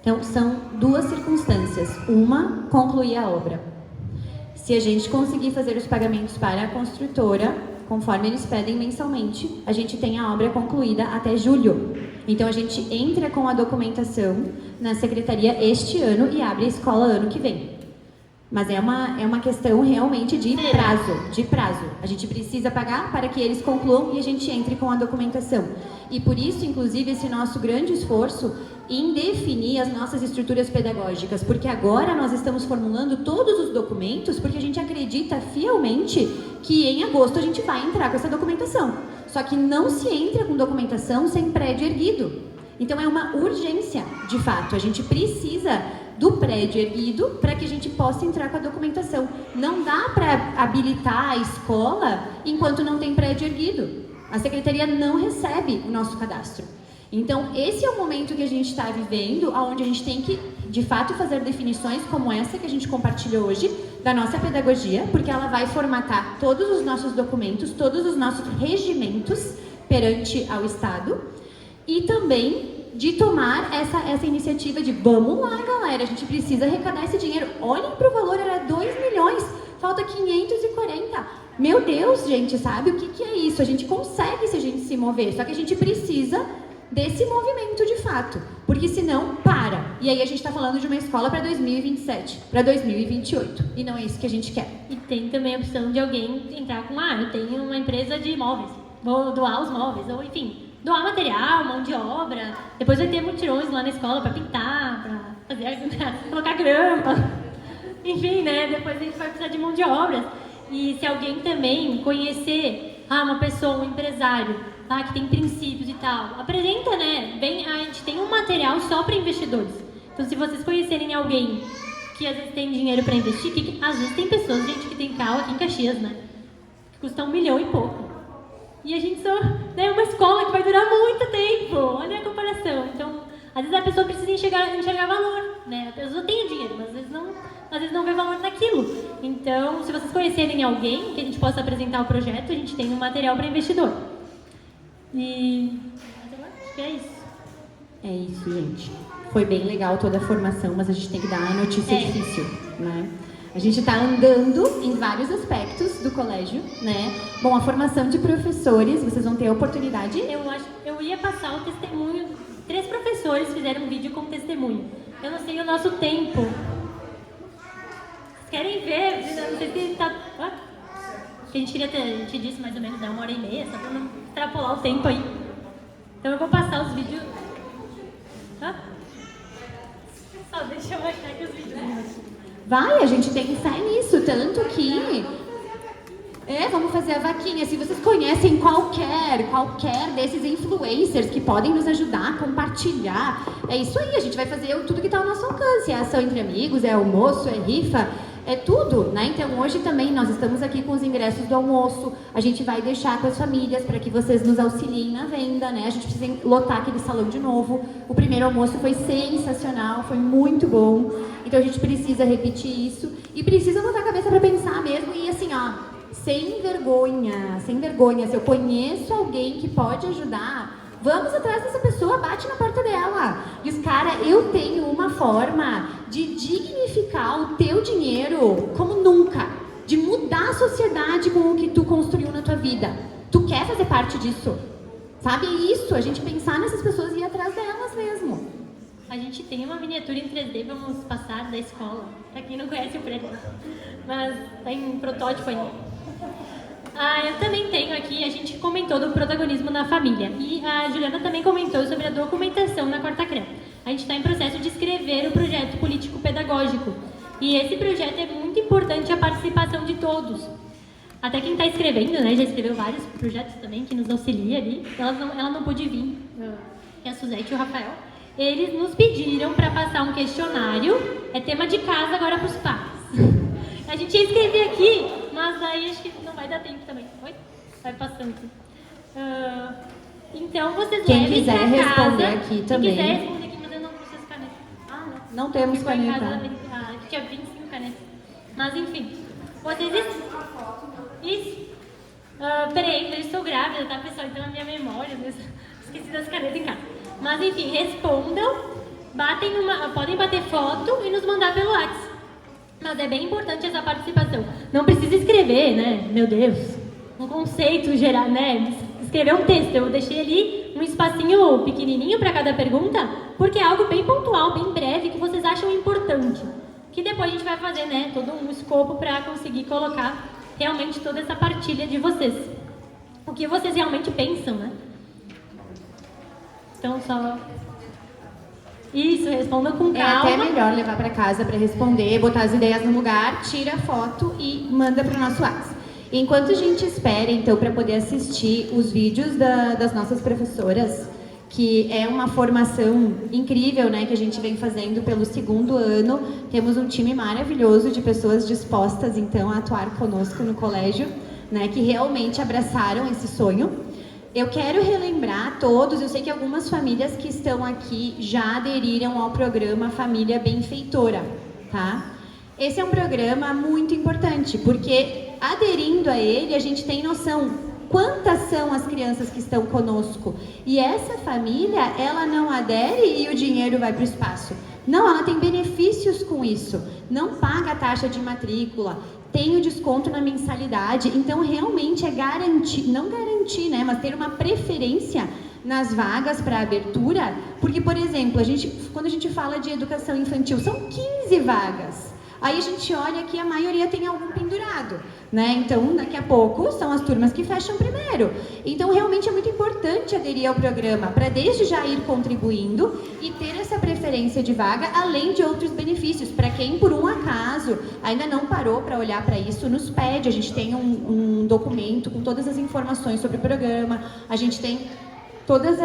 Então, são duas circunstâncias. Uma, concluir a obra. Se a gente conseguir fazer os pagamentos para a construtora, conforme eles pedem mensalmente, a gente tem a obra concluída até julho. Então, a gente entra com a documentação na secretaria este ano e abre a escola ano que vem. Mas é uma questão realmente de prazo. A gente precisa pagar para que eles concluam e a gente entre com a documentação. E por isso, inclusive, esse nosso grande esforço em definir as nossas estruturas pedagógicas, porque agora nós estamos formulando todos os documentos, porque a gente acredita fielmente que em agosto a gente vai entrar com essa documentação. Só que não se entra com documentação sem prédio erguido. Então é uma urgência, de fato. A gente precisa do prédio erguido para que a gente possa entrar com a documentação. Não dá para habilitar a escola enquanto não tem prédio erguido. A secretaria não recebe o nosso cadastro. Então, esse é o momento que a gente está vivendo, onde a gente tem que, de fato, fazer definições como essa que a gente compartilhou hoje, da nossa pedagogia, porque ela vai formatar todos os nossos documentos, todos os nossos regimentos perante ao Estado, e também de tomar essa iniciativa de vamos lá, galera, a gente precisa arrecadar esse dinheiro. Olhem para o valor, era 2 milhões, falta 540. Meu Deus, gente, sabe o que é isso? A gente consegue se a gente se mover, só que a gente precisa desse movimento de fato, porque Porque senão, para. E aí a gente está falando de uma escola para 2027, para 2028. E não é isso que a gente quer. E tem também a opção de alguém entrar com, eu tenho uma empresa de móveis, vou doar os móveis, ou enfim, doar material, mão de obra. Depois vai ter mutirões lá na escola para pintar, para fazer, colocar grama. Enfim, né? Depois a gente vai precisar de mão de obra. E se alguém também conhecer uma pessoa, um empresário, que tem princípios e tal, apresenta, né? A gente tem um material só para investidores. Então, se vocês conhecerem alguém que às vezes tem dinheiro para investir, que às vezes tem pessoas, gente, que tem carro aqui em Caxias, né? Que custa 1 milhão e pouco. E a gente só é uma escola que vai durar muito tempo. Olha a comparação. Então, às vezes a pessoa precisa enxergar valor, né? A pessoa tem o dinheiro, mas às vezes não vê valor naquilo. Então, se vocês conhecerem alguém que a gente possa apresentar o projeto, a gente tem um material para investidor. E acho que é isso. É isso, gente. Foi bem legal toda a formação, mas a gente tem que dar uma notícia difícil, né? A gente está andando em vários aspectos do colégio, né? Bom, a formação de professores, vocês vão ter a oportunidade. Eu ia passar o testemunho. 3 professores fizeram um vídeo com testemunho. Eu não sei o nosso tempo. Vocês querem ver? Não sei se tá... Que a gente disse mais ou menos 1h30, só para não extrapolar o tempo aí. Então eu vou passar os vídeos. Só deixa eu achar aqui os vídeos. Vai, a gente tem fé nisso, tanto que... vamos fazer a vaquinha. Se vocês conhecem qualquer desses influencers que podem nos ajudar a compartilhar, é isso aí, a gente vai fazer tudo que está ao nosso alcance. É ação entre amigos, é almoço, é rifa, é tudo, né? Então hoje também nós estamos aqui com os ingressos do almoço, a gente vai deixar com as famílias para que vocês nos auxiliem na venda, né? A gente precisa lotar aquele salão de novo. O primeiro almoço foi sensacional, foi muito bom, então a gente precisa repetir isso e precisa botar a cabeça para pensar mesmo e assim, sem vergonha, se eu conheço alguém que pode ajudar, vamos atrás dessa pessoa, bate na porta dela. E os caras, eu tenho uma forma de dignificar o teu dinheiro como nunca, de mudar a sociedade com o que tu construiu na tua vida. Tu quer fazer parte disso? Sabe isso? A gente pensar nessas pessoas e ir atrás delas mesmo. A gente tem uma miniatura em 3D, vamos passar da escola. Pra quem não conhece o prédio, mas tem um protótipo ainda. Eu também tenho aqui, a gente comentou do protagonismo na família. E a Juliana também comentou sobre a documentação na Quarta CREA. A gente está em processo de escrever o projeto político-pedagógico. E esse projeto é muito importante a participação de todos. Até quem está escrevendo, né, já escreveu vários projetos também, que nos auxilia ali. Ela não pôde vir, que é a Suzete e o Rafael. Eles nos pediram para passar um questionário, é tema de casa agora para os pais. A gente ia escrever aqui, mas aí acho que não vai dar tempo também. Oi? Vai passando aqui. Então vocês quem levem quiser pra responder casa. aqui também. Quem quiser responder aqui, mas eu não trouxe as canetas. Não temos ficou caneta. Em casa, tinha 25 canetas. Mas enfim, vocês... Isso. Peraí, eu estou grávida, tá, pessoal? Então a minha memória, esqueci das canetas em casa. Mas enfim, respondam, podem bater foto e nos mandar pelo WhatsApp. Mas é bem importante essa participação. Não precisa escrever, né? Meu Deus, um conceito geral, né? Escrever um texto. Eu deixei ali um espacinho pequenininho para cada pergunta, porque é algo bem pontual, bem breve, que vocês acham importante. Que depois a gente vai fazer, né? Todo um escopo para conseguir colocar realmente toda essa partilha de vocês. O que vocês realmente pensam, né? Então, só... Isso, respondam com calma. É até melhor levar para casa para responder, botar as ideias no lugar, tira a foto e manda para o nosso WhatsApp. Enquanto a gente espera, então, para poder assistir os vídeos das nossas professoras, que é uma formação incrível, né, que a gente vem fazendo pelo 2º ano. Temos um time maravilhoso de pessoas dispostas, então, a atuar conosco no colégio, né, que realmente abraçaram esse sonho. Eu quero relembrar a todos, eu sei que algumas famílias que estão aqui já aderiram ao programa Família Benfeitora, tá? Esse é um programa muito importante, porque aderindo a ele, a gente tem noção quantas são as crianças que estão conosco. E essa família, ela não adere e o dinheiro vai para o espaço. Não, ela tem benefícios com isso. Não paga a taxa de matrícula, tem o desconto na mensalidade. Então, realmente é garantir, não garantir, né, mas ter uma preferência nas vagas para abertura, Porque, por exemplo, quando a gente fala de educação infantil, são 15 vagas. Aí a gente olha que a maioria tem algum pendurado, né? Então, daqui a pouco, são as turmas que fecham primeiro. Então, realmente é muito importante aderir ao programa, para desde já ir contribuindo e ter essa preferência de vaga, além de outros benefícios. Para quem, por um acaso, ainda não parou para olhar para isso, nos pede. A gente tem um documento com todas as informações sobre o programa, a gente tem todas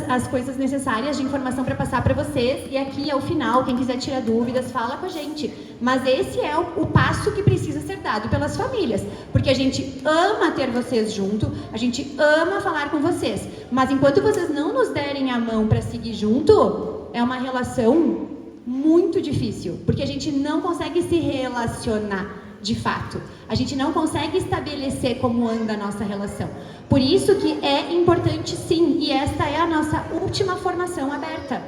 as coisas necessárias de informação para passar para vocês, e aqui ao final, quem quiser tirar dúvidas, fala com a gente. Mas esse é o passo que precisa ser dado pelas famílias, porque a gente ama ter vocês junto, a gente ama falar com vocês, mas enquanto vocês não nos derem a mão para seguir junto, é uma relação muito difícil, porque a gente não consegue se relacionar de fato. A gente não consegue estabelecer como anda a nossa relação. Por isso que é importante sim, e esta é a nossa última formação aberta.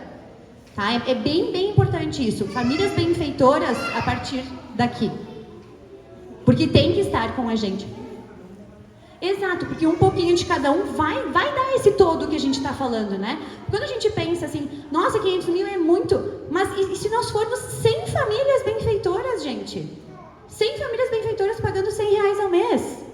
Tá? É bem, bem importante isso. Famílias benfeitoras a partir daqui. Porque tem que estar com a gente. Exato, porque um pouquinho de cada um vai dar esse todo que a gente está falando, né? Quando a gente pensa assim, nossa, 500 mil é muito, mas e se nós formos 100 famílias benfeitoras, gente? 100 famílias benfeitoras pagando R$100 ao mês.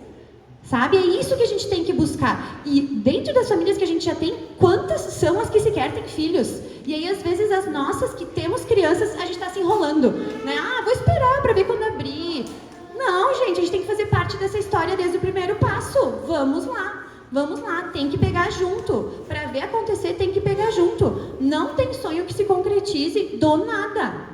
Sabe? É isso que a gente tem que buscar. E dentro das famílias que a gente já tem, quantas são as que sequer têm filhos? E aí, às vezes, as nossas que temos crianças, a gente está se enrolando. Né? Ah, vou esperar para ver quando abrir. Não, gente, a gente tem que fazer parte dessa história desde o primeiro passo. Vamos lá, tem que pegar junto. Para ver acontecer, tem que pegar junto. Não tem sonho que se concretize do nada.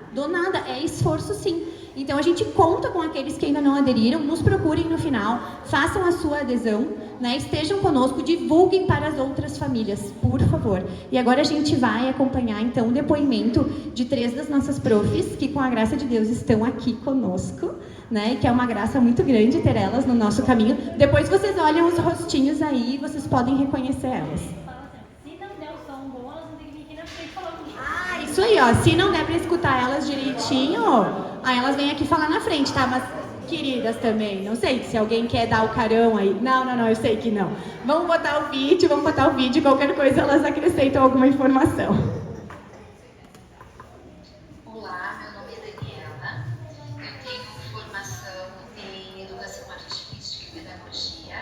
É esforço sim. Então a gente conta com aqueles que ainda não aderiram, nos procurem no final, façam a sua adesão, né? Estejam conosco, divulguem para as outras famílias, por favor. E agora a gente vai acompanhar então o depoimento de 3 das nossas profs, que com a graça de Deus estão aqui conosco, né? Que é uma graça muito grande ter elas no nosso caminho. Depois vocês olham os rostinhos aí, vocês podem reconhecer elas. Se não der o som bom, elas vão ter que vir aqui na frente falar comigo. Ah, isso aí, ó. Se não der pra escutar elas direitinho, aí elas vêm aqui falar na frente, tá? Mas, queridas também, não sei se alguém quer dar o carão aí. Não, eu sei que não. Vamos botar o vídeo, qualquer coisa elas acrescentam alguma informação. Olá, meu nome é Daniela, eu tenho formação em Educação Artística e Pedagogia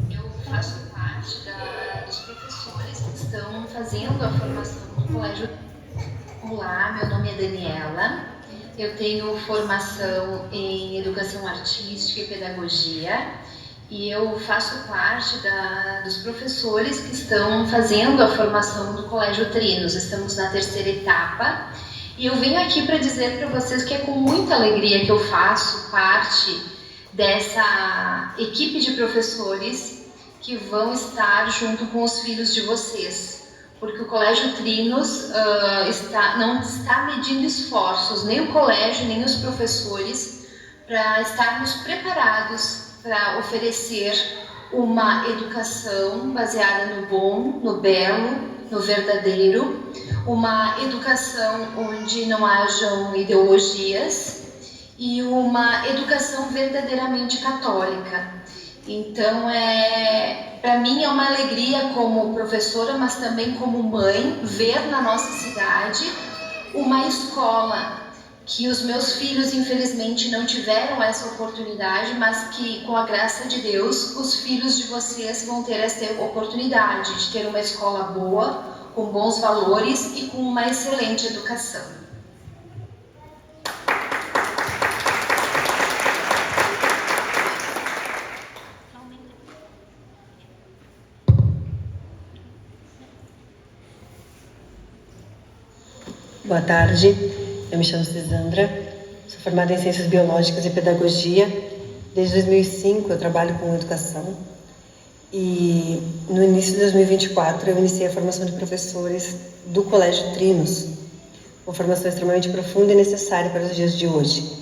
e eu faço parte dos professores que estão fazendo a formação no colégio. Olá, meu nome é Daniela, eu tenho formação em Educação Artística e Pedagogia e eu faço parte dos professores que estão fazendo a formação do Colégio Trinos. Estamos na 3ª etapa e eu venho aqui para dizer para vocês que é com muita alegria que eu faço parte dessa equipe de professores que vão estar junto com os filhos de vocês. Porque o Colégio Trinos não está medindo esforços, nem o colégio, nem os professores, para estarmos preparados para oferecer uma educação baseada no bom, no belo, no verdadeiro, uma educação onde não hajam ideologias e uma educação verdadeiramente católica. Então, para mim é uma alegria como professora, mas também como mãe, ver na nossa cidade uma escola que os meus filhos, infelizmente, não tiveram essa oportunidade, mas que, com a graça de Deus, os filhos de vocês vão ter essa oportunidade de ter uma escola boa, com bons valores e com uma excelente educação. Boa tarde, eu me chamo Cisandra, sou formada em Ciências Biológicas e Pedagogia. Desde 2005 eu trabalho com educação e no início de 2024 eu iniciei a formação de professores do Colégio Trinos, uma formação extremamente profunda e necessária para os dias de hoje.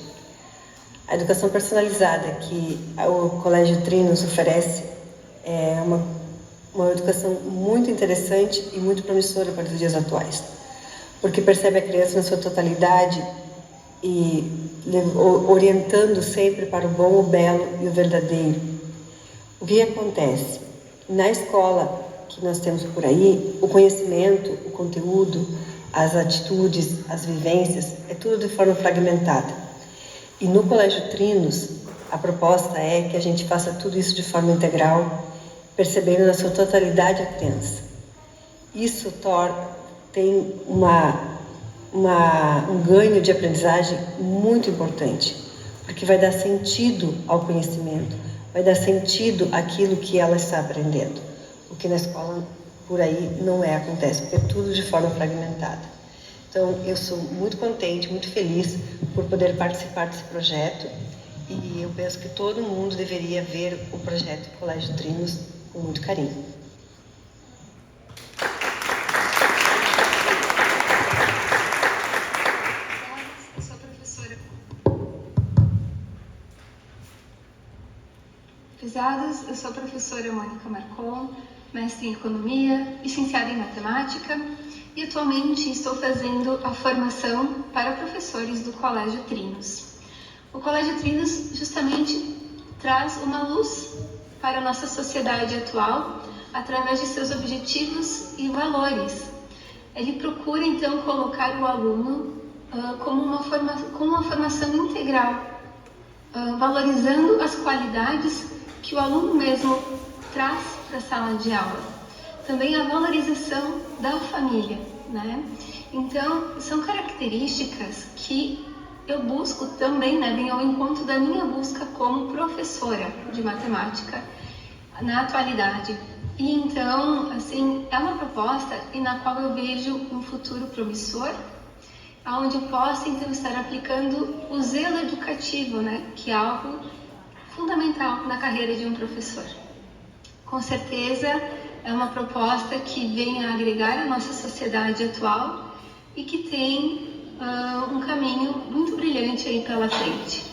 A educação personalizada que o Colégio Trinos oferece é uma educação muito interessante e muito promissora para os dias atuais, porque percebe a criança na sua totalidade e orientando sempre para o bom, o belo e o verdadeiro. O que acontece? Na escola que nós temos por aí, o conhecimento, o conteúdo, as atitudes, as vivências, é tudo de forma fragmentada. E no Colégio Trinos, a proposta é que a gente faça tudo isso de forma integral, percebendo na sua totalidade a criança. Isso tem um ganho de aprendizagem muito importante, porque vai dar sentido ao conhecimento, vai dar sentido àquilo que ela está aprendendo, o que na escola por aí não acontece, porque é tudo de forma fragmentada. Então, eu sou muito contente, muito feliz por poder participar desse projeto e eu penso que todo mundo deveria ver o projeto Colégio Trinos com muito carinho. Eu sou professora. Pesados, eu sou a professora Mônica Marcon, mestre em Economia, licenciada em Matemática e atualmente estou fazendo a formação para professores do Colégio Trinos. O Colégio Trinos justamente traz uma luz para a nossa sociedade atual através de seus objetivos e valores. Ele procura então colocar o aluno como uma formação integral, valorizando as qualidades que o aluno mesmo traz para a sala de aula. Também a valorização da família, né? Então, são características que eu busco também, né, vem ao encontro da minha busca como professora de matemática na atualidade. E então, assim, é uma proposta na qual eu vejo um futuro promissor, onde eu possa então estar aplicando o zelo educativo, né, que é algo fundamental na carreira de um professor. Com certeza é uma proposta que vem a agregar a nossa sociedade atual e que tem um caminho muito brilhante aí pela frente.